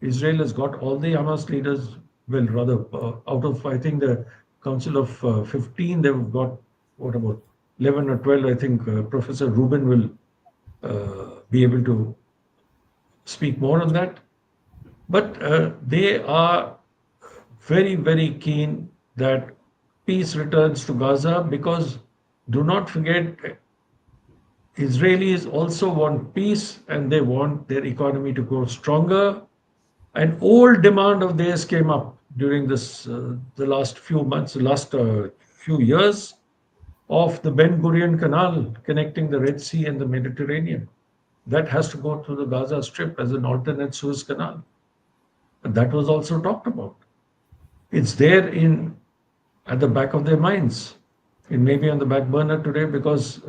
Israel has got all the Hamas leaders, well, rather, out of, I think, the Council of 15, they've got, what about 11 or 12? I think Professor Rubin will be able to speak more on that. But they are very, very keen that peace returns to Gaza because do not forget, Israelis also want peace and they want their economy to grow stronger. An old demand of theirs came up during the last few months, the last few years of the Ben Gurion Canal connecting the Red Sea and the Mediterranean. That has to go through the Gaza Strip as an alternate Suez Canal. And that was also talked about. It's there in at the back of their minds. It may be on the back burner today because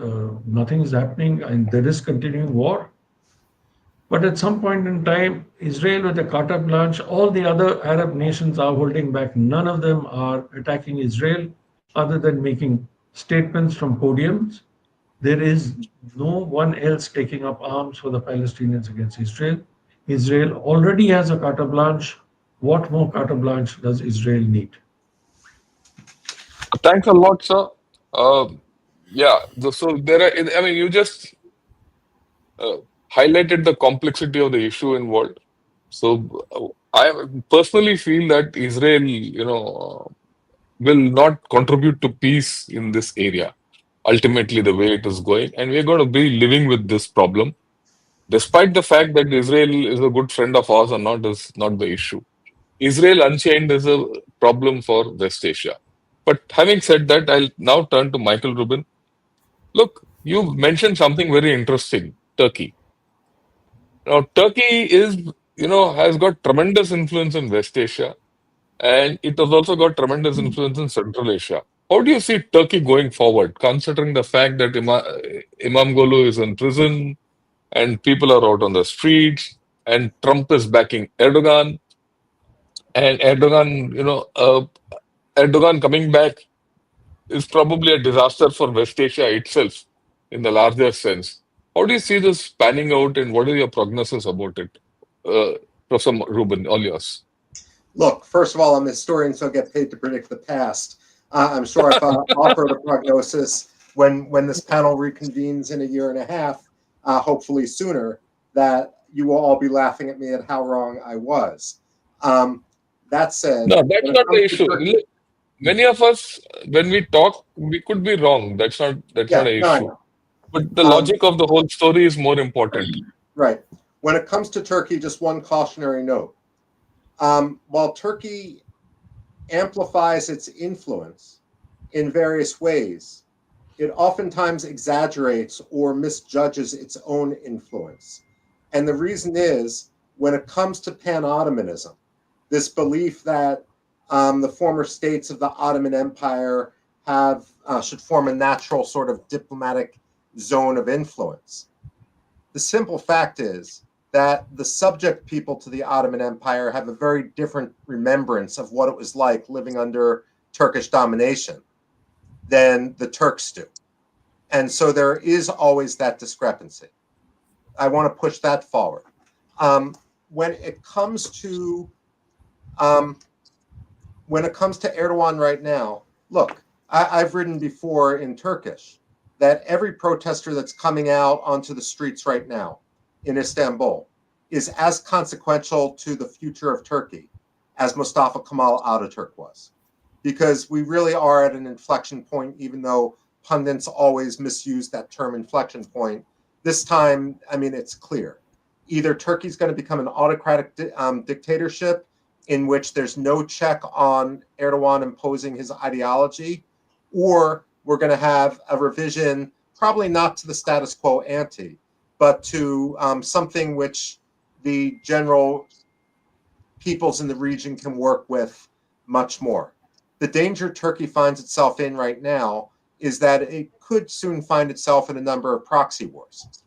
nothing is happening and there is continuing war. But at some point in time, Israel with a carte blanche, all the other Arab nations are holding back. None of them are attacking Israel other than making statements from podiums. There is no one else taking up arms for the Palestinians against Israel. Israel already has a carte blanche. What more carte blanche does Israel need? Thanks a lot, sir. Yeah, so there are, I mean, you just uh, highlighted the complexity of the issue involved. So I personally feel that Israel, will not contribute to peace in this area, ultimately, the way it is going. And we're going to be living with this problem. Despite the fact that Israel is a good friend of ours or not, is not the issue. Israel Unchained is a problem for West Asia. But having said that, I'll now turn to Michael Rubin. Look, you mentioned something very interesting, Turkey. Now, Turkey is, has got tremendous influence in West Asia, and it has also got tremendous influence in Central Asia. How do you see Turkey going forward, considering the fact that Imamoglu is in prison and people are out on the streets, and Trump is backing Erdogan, and Erdogan coming back is probably a disaster for West Asia itself in the larger sense. How do you see this panning out, and what are your prognosis about it? Uh, Professor Rubin, all yours. Look, first of all, I'm a historian, so I get paid to predict the past. I'm sure if I offer the prognosis when this panel reconvenes in a year and a half, hopefully sooner, that you will all be laughing at me at how wrong I was. That said, No, that's not the issue. Look, many of us, when we talk, we could be wrong. That's not an no, I issue. know. But the logic of the whole story is more important. Right. When it comes to Turkey, just one cautionary note. While Turkey amplifies its influence in various ways, it oftentimes exaggerates or misjudges its own influence. And the reason is, when it comes to pan-Ottomanism, this belief that the former states of the Ottoman Empire should form a natural sort of diplomatic zone of influence. The simple fact is that the subject people to the Ottoman Empire have a very different remembrance of what it was like living under Turkish domination than the Turks do. And so there is always that discrepancy. I want to push that forward. When it comes to Erdogan right now, look, I've written before in Turkish that every protester that's coming out onto the streets right now in Istanbul is as consequential to the future of Turkey as Mustafa Kemal Ataturk was. Because we really are at an inflection point, even though pundits always misuse that term inflection point. This time, I mean, it's clear. Either Turkey's going to become an autocratic dictatorship in which there's no check on Erdogan imposing his ideology, or we're going to have a revision, probably not to the status quo ante, but to something which the general peoples in the region can work with much more. The danger Turkey finds itself in right now is that it could soon find itself in a number of proxy wars.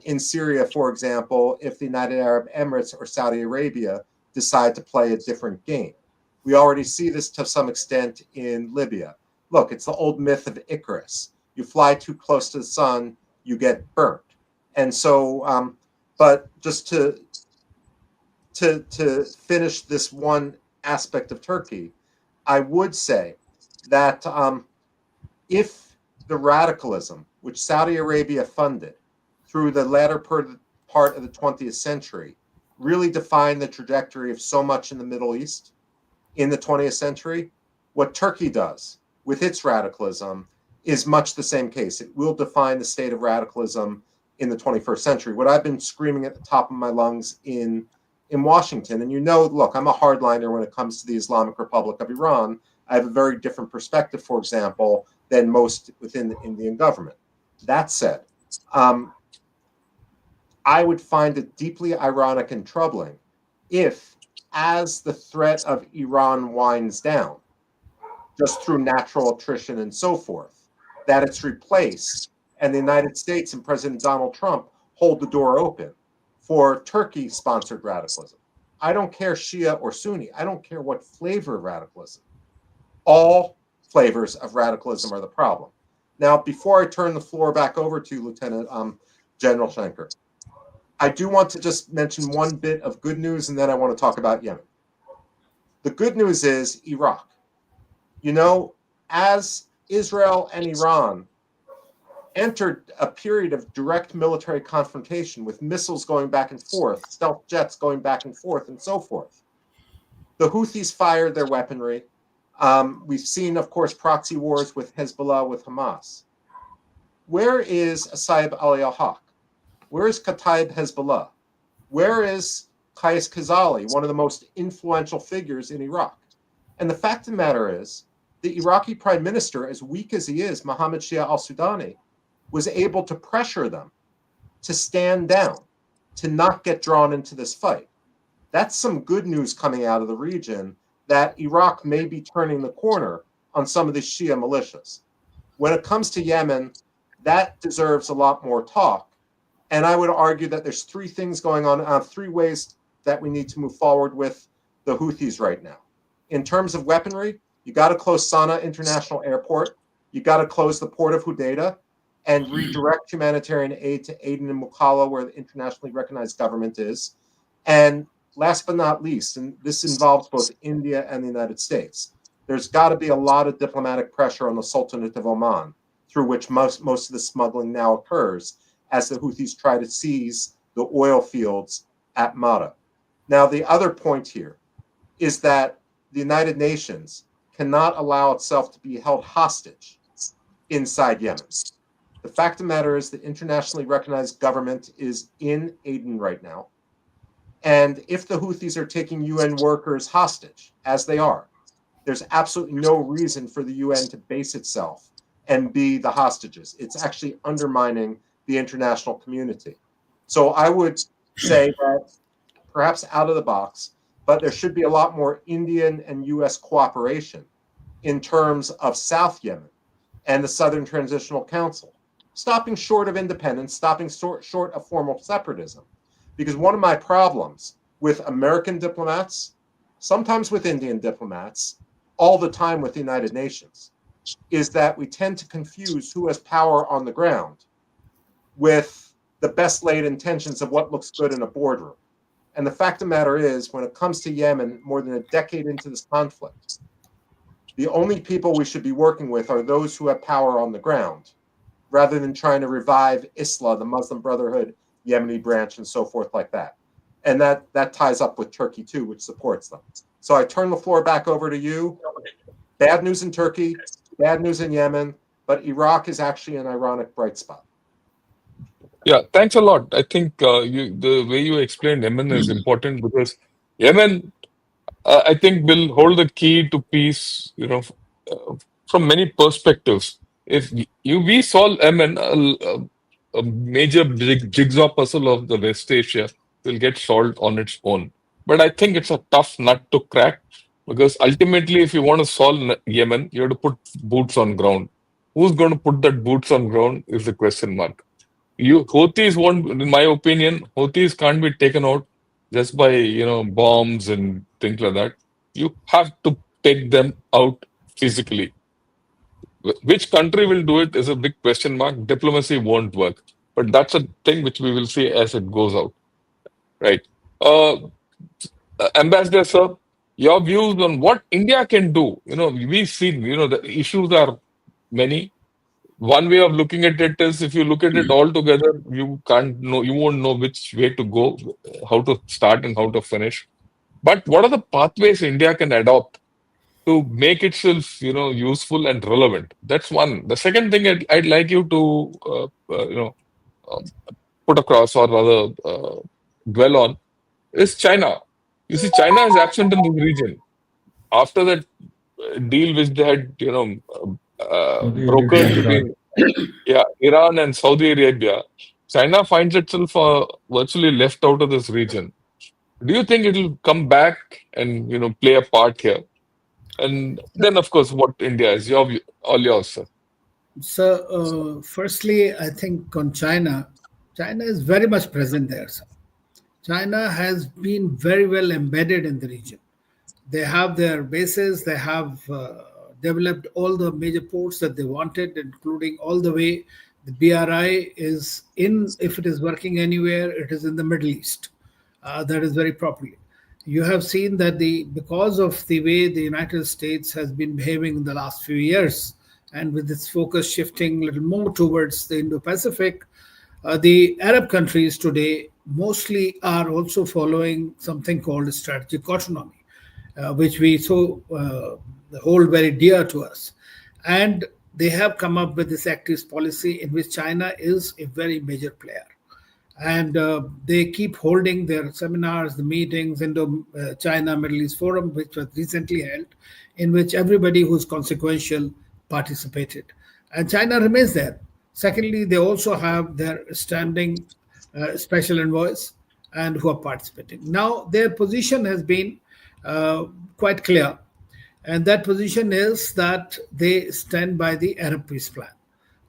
In Syria, for example, if the United Arab Emirates or Saudi Arabia decide to play a different game. We already see this to some extent in Libya. Look, it's the old myth of Icarus. You fly too close to the sun, you get burnt. And so But just to finish this one aspect of Turkey, I would say that if the radicalism which Saudi Arabia funded through the latter part of the 20th century really defined the trajectory of so much in the Middle East in the 20th century, what Turkey does with its radicalism is much the same case. It will define the state of radicalism in the 21st century. What I've been screaming at the top of my lungs in Washington, and look, I'm a hardliner when it comes to the Islamic Republic of Iran. I have a very different perspective, for example, than most within the Indian government. That said, I would find it deeply ironic and troubling if, as the threat of Iran winds down, just through natural attrition and so forth, that it's replaced and the United States and President Donald Trump hold the door open for Turkey-sponsored radicalism. I don't care Shia or Sunni. I don't care what flavor of radicalism. All flavors of radicalism are the problem. Now, before I turn the floor back over to Lieutenant General Schenker, I do want to just mention one bit of good news, and then I want to talk about Yemen. The good news is Iraq. As Israel and Iran entered a period of direct military confrontation with missiles going back and forth, stealth jets going back and forth, and so forth, the Houthis fired their weaponry. We've seen, of course, proxy wars with Hezbollah, with Hamas. Where is Asayib al-Haq? Where is Kataib Hezbollah? Where is Qais Khazali, one of the most influential figures in Iraq? And the fact of the matter is, the Iraqi prime minister, as weak as he is, Mohammed Shia al-Sudani, was able to pressure them to stand down, to not get drawn into this fight. That's some good news coming out of the region, that Iraq may be turning the corner on some of the Shia militias. When it comes to Yemen, that deserves a lot more talk. And I would argue that there's three things going on, three ways that we need to move forward with the Houthis right now. In terms of weaponry, you got to close Sana'a International Airport. You got to close the port of Hodeidah and redirect humanitarian aid to Aden and Mukalla, where the internationally recognized government is. And last but not least, and this involves both India and the United States, there's got to be a lot of diplomatic pressure on the Sultanate of Oman, through which most of the smuggling now occurs, as the Houthis try to seize the oil fields at Mada. Now, the other point here is that the United Nations cannot allow itself to be held hostage inside Yemen. The fact of the matter is the internationally recognized government is in Aden right now. And if the Houthis are taking UN workers hostage, as they are, there's absolutely no reason for the UN to base itself and be the hostages. It's actually undermining the international community. So I would say that perhaps out of the box, but there should be a lot more Indian and US cooperation in terms of South Yemen and the Southern Transitional Council, stopping short of independence, stopping short of formal separatism. Because one of my problems with American diplomats, sometimes with Indian diplomats, all the time with the United Nations, is that we tend to confuse who has power on the ground with the best laid intentions of what looks good in a boardroom. And the fact of the matter is, when it comes to Yemen, more than a decade into this conflict, the only people we should be working with are those who have power on the ground, rather than trying to revive Islah, the Muslim Brotherhood, Yemeni branch, and so forth like that. And that ties up with Turkey too, which supports them. So I turn the floor back over to you. Bad news in Turkey, bad news in Yemen, but Iraq is actually an ironic bright spot. Yeah, thanks a lot. I think the way you explained Yemen is important because Yemen, I think, will hold the key to peace, from many perspectives. If we solve Yemen, a major jigsaw puzzle of the West Asia will get solved on its own. But I think it's a tough nut to crack because ultimately, if you want to solve Yemen, you have to put boots on ground. Who's going to put that boots on ground is the question mark. Houthis won't, in my opinion, Houthis can't be taken out just by bombs and things like that. You have to take them out physically. Which country will do it is a big question mark. Diplomacy won't work, but that's a thing which we will see as it goes out. Right. Ambassador, sir, your views on what India can do. We've seen, the issues are many. One way of looking at it is if you look at it all together, you won't know which way to go, how to start and how to finish. But what are the pathways India can adopt to make itself, useful and relevant? That's one. The second thing I'd like you to, um, put across or rather dwell on is China. You see, China is absent in this region. After that deal which they had, Saudi Arabia brokered and Iran. between Iran and Saudi Arabia, China finds itself virtually left out of this region. Do you think it will come back and play a part here? And then, of course, what India is all yours, sir. So, firstly, I think on China, China is very much present there. Sir. China has been very well embedded in the region. They have their bases, they have developed all the major ports that they wanted, including all the way. The BRI is in, if it is working anywhere, it is in the Middle East. That is very properly. You have seen that because of the way the United States has been behaving in the last few years, and with its focus shifting a little more towards the Indo-Pacific, the Arab countries today mostly are also following something called strategic autonomy, which we hold very dear to us. And they have come up with this activist policy in which China is a very major player. And they keep holding their seminars, the meetings, Indo-China Middle East Forum, which was recently held, in which everybody who's consequential participated. And China remains there. Secondly, they also have their standing special envoys and who are participating. Now, their position has been quite clear, and that position is that they stand by the Arab peace plan.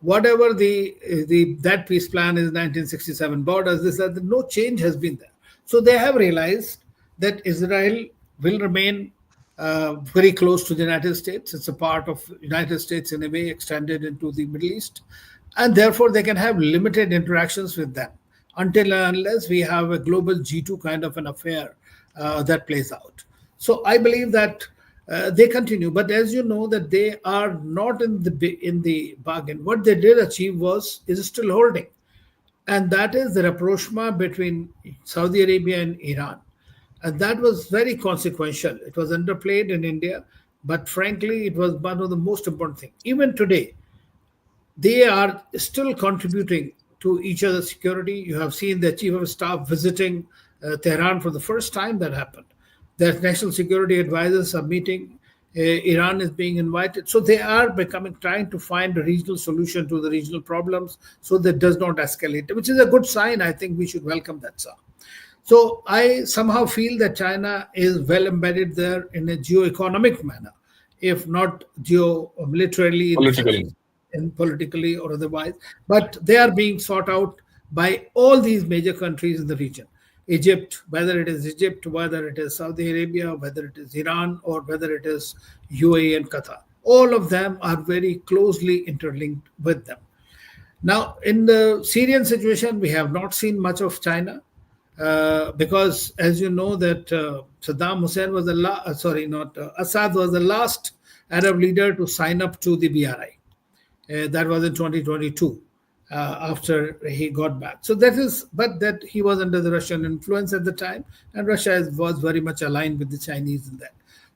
Whatever that peace plan is, 1967 borders, no change has been there. So they have realized that Israel will remain very close to the United States. It's a part of United States in a way extended into the Middle East, and therefore they can have limited interactions with them until and unless we have a global G2 kind of an affair that plays out. So I believe that they continue, but as you know, that they are not in the bargain. What they did achieve is still holding, and that is the rapprochement between Saudi Arabia and Iran. And that was very consequential. It was underplayed in India, but frankly, it was one of the most important things. Even today, they are still contributing to each other's security. You have seen the chief of staff visiting Tehran for the first time that happened. The national security advisors are meeting. Iran is being invited. So they are trying to find a regional solution to the regional problems so that does not escalate, which is a good sign. I think we should welcome that, sir. So I somehow feel that China is well embedded there in a geo-economic manner, if not geo-militarily in the sense Political. in politically or otherwise. But they are being sought out by all these major countries in the region. Egypt, whether it is Egypt, whether it is Saudi Arabia, whether it is Iran, or whether it is UAE and Qatar. All of them are very closely interlinked with them. Now, in the Syrian situation, we have not seen much of China because, as you know, that Saddam Hussein was sorry, not Assad was the last Arab leader to sign up to the BRI. That was in 2022 after he got back. So but that he was under the Russian influence at the time, and Russia was very much aligned with the Chinese in that.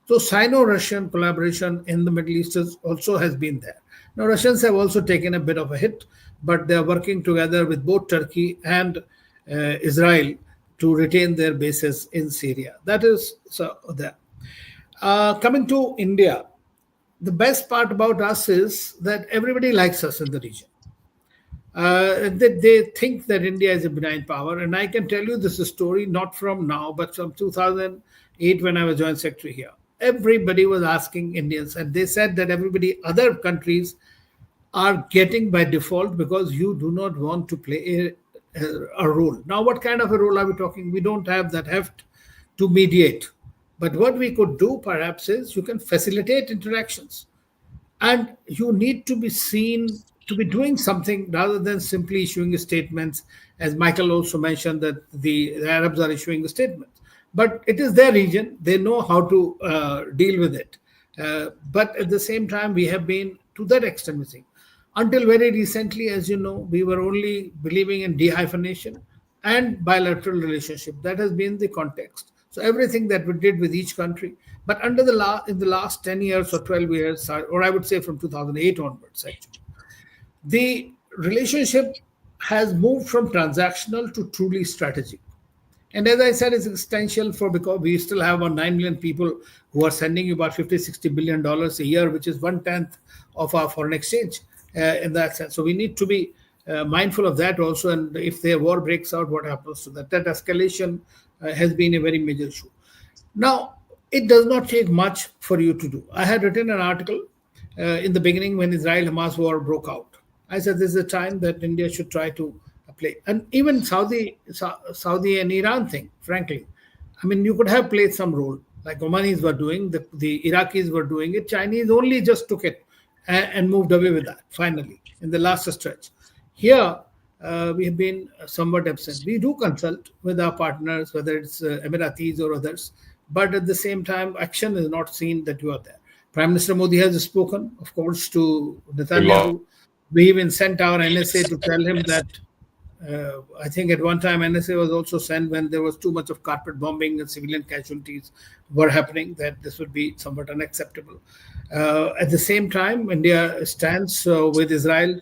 So Sino-Russian collaboration in the Middle East also has been there. Now, Russians have also taken a bit of a hit, but they are working together with both Turkey and Israel to retain their bases in Syria. That is so there. Coming to India, the best part about us is that everybody likes us in the region. They think that India is a benign power. And I can tell you this story not from now, but from 2008 when I was Joint Secretary here. Everybody was asking Indians, and they said that other countries are getting by default because you do not want to play a role. Now, what kind of a role are we talking? We don't have that heft to mediate. But what we could do perhaps is you can facilitate interactions. And you need to be seen to be doing something rather than simply issuing statements, as Michael also mentioned that the Arabs are issuing statements. But it is their region; they know how to deal with it. But at the same time, we have been to that extent missing. Until very recently, as you know, we were only believing in dehyphenation and bilateral relationship. That has been the context. So everything that we did with each country, but under the in the last 10 years or 12 years, or I would say from 2008 onwards, actually, the relationship has moved from transactional to truly strategic. And as I said, it's existential for because we still have about 9 million people who are sending you about 50, $60 billion a year, which is one tenth of our foreign exchange in that sense. So we need to be mindful of that also. And if the war breaks out, what happens to that? That escalation has been a very major issue. Now, it does not take much for you to do. I had written an article in the beginning when Israel-Hamas war broke out. I said this is a time that India should try to play, and even Saudi and Iran thing. Frankly, I mean, you could have played some role, like Omanis were doing, the Iraqis were doing it. Chinese only just took it and moved away with that. Finally, in the last stretch, here we have been somewhat absent. We do consult with our partners, whether it's Emiratis or others, but at the same time, action is not seen that you are there. Prime Minister Modi has spoken, of course, to A lot. Netanyahu. We even sent our NSA to tell him that. I think at one time NSA was also sent when there was too much of carpet bombing and civilian casualties were happening, that this would be somewhat unacceptable. At the same time, India stands with Israel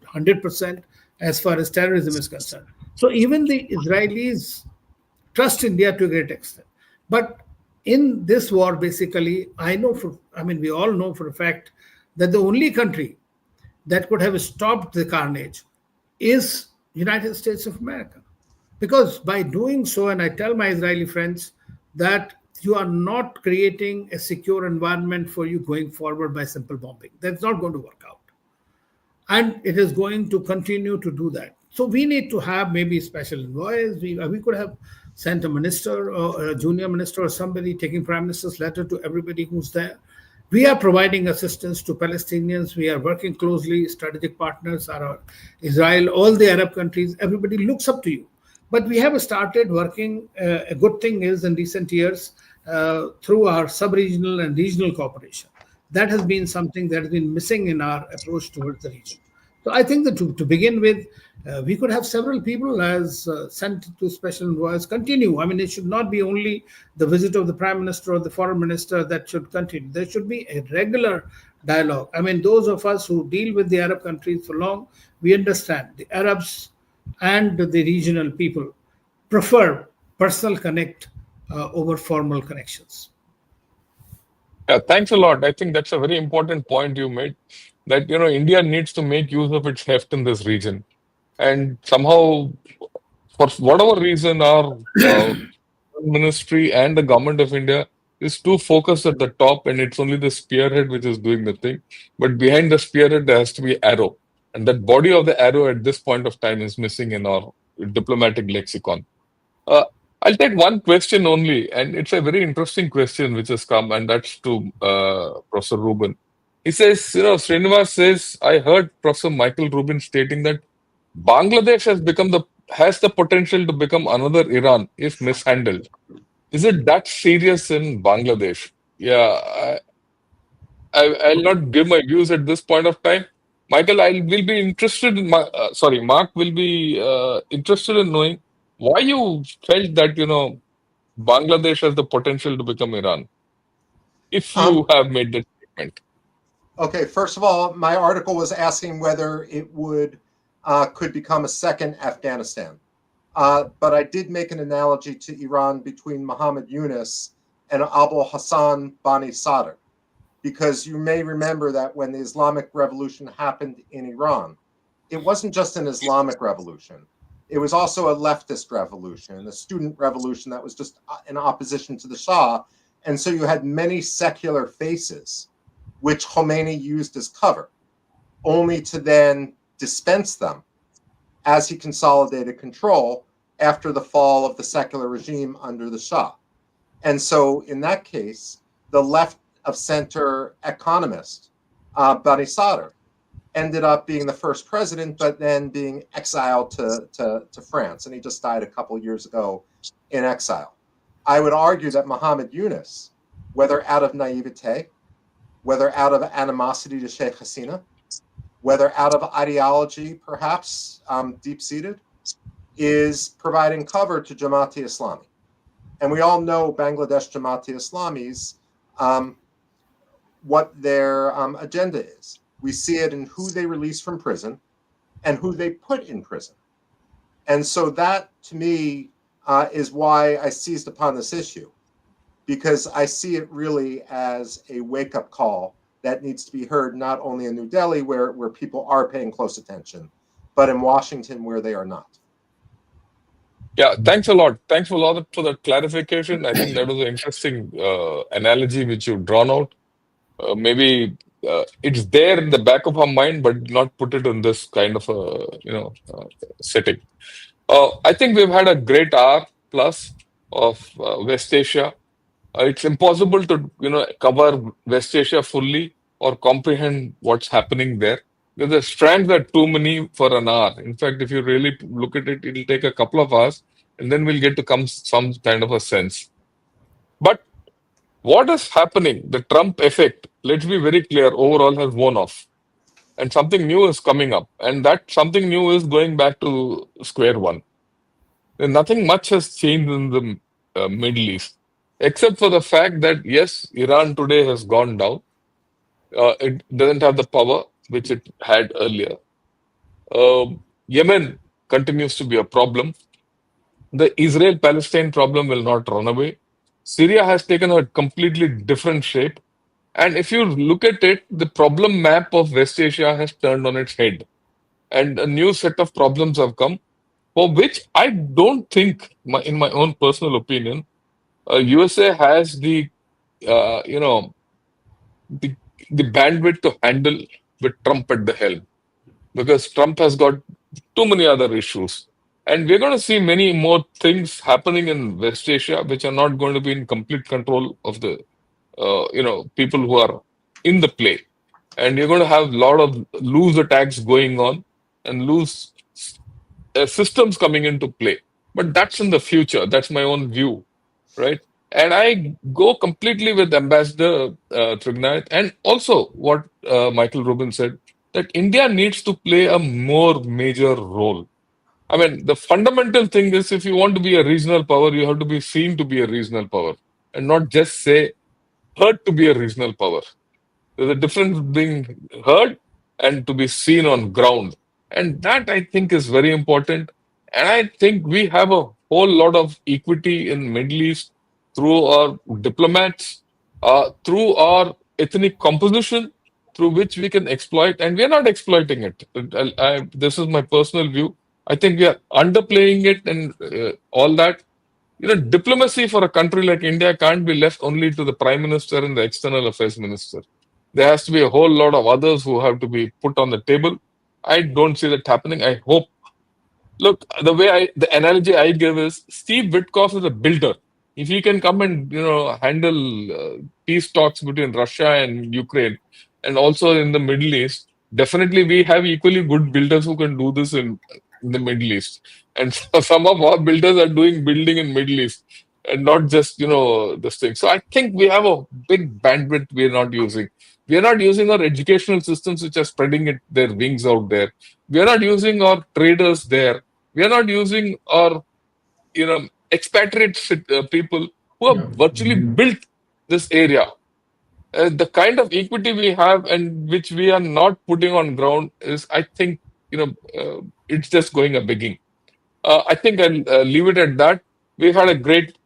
100% as far as terrorism is concerned. So even the Israelis trust India to a great extent. But in this war, basically, I mean, we all know for a fact that the only country that could have stopped the carnage is United States of America. Because by doing so, and I tell my Israeli friends that you are not creating a secure environment for you going forward by simple bombing. That's not going to work out. And it is going to continue to do that. So we need to have maybe special envoys. We could have sent a minister or a junior minister or somebody taking prime minister's letter to everybody who's there. We are providing assistance to Palestinians. We are working closely. Strategic partners are Israel, all the Arab countries. Everybody looks up to you. But we have started working. A good thing is in recent years through our sub-regional and regional cooperation. That has been something that has been missing in our approach towards the region. So I think that to begin with, we could have several people as sent to special envoys continue. I mean, it should not be only the visit of the prime minister or the foreign minister that should continue. There should be a regular dialogue. I mean, those of us who deal with the Arab countries for long, we understand the Arabs and the regional people prefer personal connect over formal connections. Yeah, thanks a lot. I think that's a very important point you made, that India needs to make use of its heft in this region. And somehow, for whatever reason, our ministry and the government of India is too focused at the top, and it's only the spearhead which is doing the thing. But behind the spearhead, there has to be arrow. And that body of the arrow at this point of time is missing in our diplomatic lexicon. Uh, I'll take one question only, and it's a very interesting question which has come, and that's to Professor Rubin. He says, Srinivas says, I heard Professor Michael Rubin stating that Bangladesh has the potential to become another Iran if mishandled. Is it that serious in Bangladesh? Yeah, I'll not give my views at this point of time. Michael, I will be interested in Mark will be interested in knowing why you felt that Bangladesh has the potential to become Iran, if you Um, have made that statement. okay, first of all, my article was asking whether it could become a second Afghanistan. But I did make an analogy to Iran between Muhammad Yunus and Abu Hassan Bani Sadr, because you may remember that when the Islamic Revolution happened in Iran, it wasn't just an Islamic revolution. It was also a leftist revolution, a student revolution that was just in opposition to the Shah. And so you had many secular faces, which Khomeini used as cover, only to then dispense them as he consolidated control after the fall of the secular regime under the Shah. And so in that case, the left of center economist, Bani Sadr, ended up being the first president, but then being exiled to France. And he just died a couple of years ago in exile. I would argue that Muhammad Yunus, whether out of naivete, whether out of animosity to Sheikh Hasina, whether out of ideology, perhaps deep-seated, is providing cover to Jamaat-e Islami. And we all know Bangladesh Jamaat-e Islami's what their agenda is. We see it in who they release from prison and who they put in prison. And so that, to me, is why I seized upon this issue, because I see it really as a wake-up call that needs to be heard not only in New Delhi, where people are paying close attention, but in Washington, where they are not. Yeah, thanks a lot. Thanks a lot for that clarification. I think that was an interesting analogy which you've drawn out. Maybe it's there in the back of our mind, but not put it in this kind of a setting. I think we've had a great hour plus of West Asia. It's impossible to cover West Asia fully or comprehend what's happening there. Because the strands are too many for an hour. In fact, if you really look at it, it'll take a couple of hours, and then we'll get to come some kind of a sense. But what is happening? The Trump effect, let's be very clear, overall has worn off. And something new is coming up. And that something new is going back to square one. And nothing much has changed in the Middle East, except for the fact that, yes, Iran today has gone down. It doesn't have the power which it had earlier. Yemen continues to be a problem. The Israel-Palestine problem will not run away. Syria has taken a completely different shape. And if you look at it, the problem map of West Asia has turned on its head. And a new set of problems have come, for which I don't think, in my own personal opinion, USA has uh, you know, the, the bandwidth to handle with Trump at the helm, because Trump has got too many other issues. And we're going to see many more things happening in West Asia, which are not going to be in complete control of the people who are in the play. And you're going to have a lot of loose attacks going on and loose systems coming into play. But that's in the future. That's my own view, right? And I go completely with Ambassador Trignayat, and also what Michael Rubin said, that India needs to play a more major role. I mean, the fundamental thing is, if you want to be a regional power, you have to be seen to be a regional power and not just say heard to be a regional power. There's a difference being heard and to be seen on ground. And that, I think, is very important. And I think we have a whole lot of equity in Middle East through our diplomats, through our ethnic composition, through which we can exploit, and we are not exploiting it. This is my personal view. I think we are underplaying it and all that. Diplomacy for a country like India can't be left only to the Prime Minister and the External Affairs Minister. There has to be a whole lot of others who have to be put on the table. I don't see that happening. I hope. Look, the analogy I give is Steve Witkoff is a builder. If he can come and handle peace talks between Russia and Ukraine, and also in the Middle East, definitely we have equally good builders who can do this in the Middle East. And some of our builders are doing building in Middle East and not just this thing. So I think we have a big bandwidth we are not using. We are not using our educational systems, which are spreading their wings out there. We are not using our traders there. We are not using our expatriate people who have virtually built this area. The kind of equity we have and which we are not putting on ground is, I think, it's just going a begging. I think I'll leave it at that. We've had a great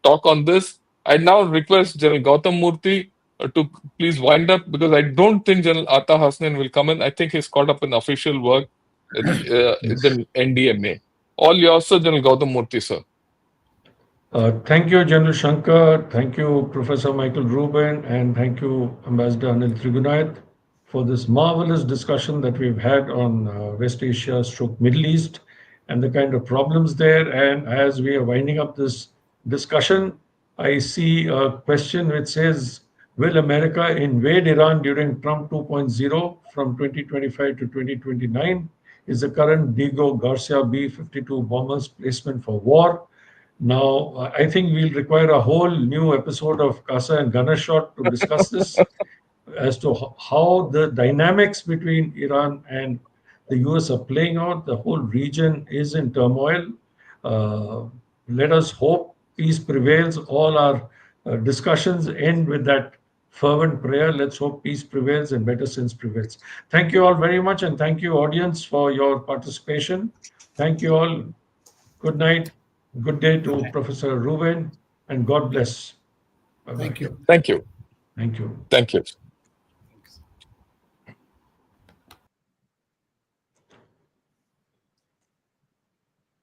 talk on this. I now request General Gautam Murthy to please wind up, because I don't think General Atta Hasnain will come in. I think he's caught up in official work at the NDMA. All yours, sir, General Gautam Murthy, sir. Thank you, General Shankar. Thank you, Professor Michael Rubin, and thank you, Ambassador Anil Trigunayat, for this marvelous discussion that we've had on West Asia stroke Middle East and the kind of problems there. And as we are winding up this discussion, I see a question which says, Will America invade Iran during Trump 2.0 from 2025 to 2029? Is the current Diego Garcia B-52 bombers placement for war? Now, I think we'll require a whole new episode of Casa and Gunner Shot to discuss this as to how the dynamics between Iran and the US are playing out. The whole region is in turmoil. Uh, Let us hope peace prevails. All our discussions end with that fervent prayer. Let's hope peace prevails and better sense prevails. Thank you all very much, and thank you, audience, for your participation. Thank you all. Good night. Good day Good to night. Professor Ruben, and God bless. Bye-bye. Thank you. Thank you. Thank you. Thank you.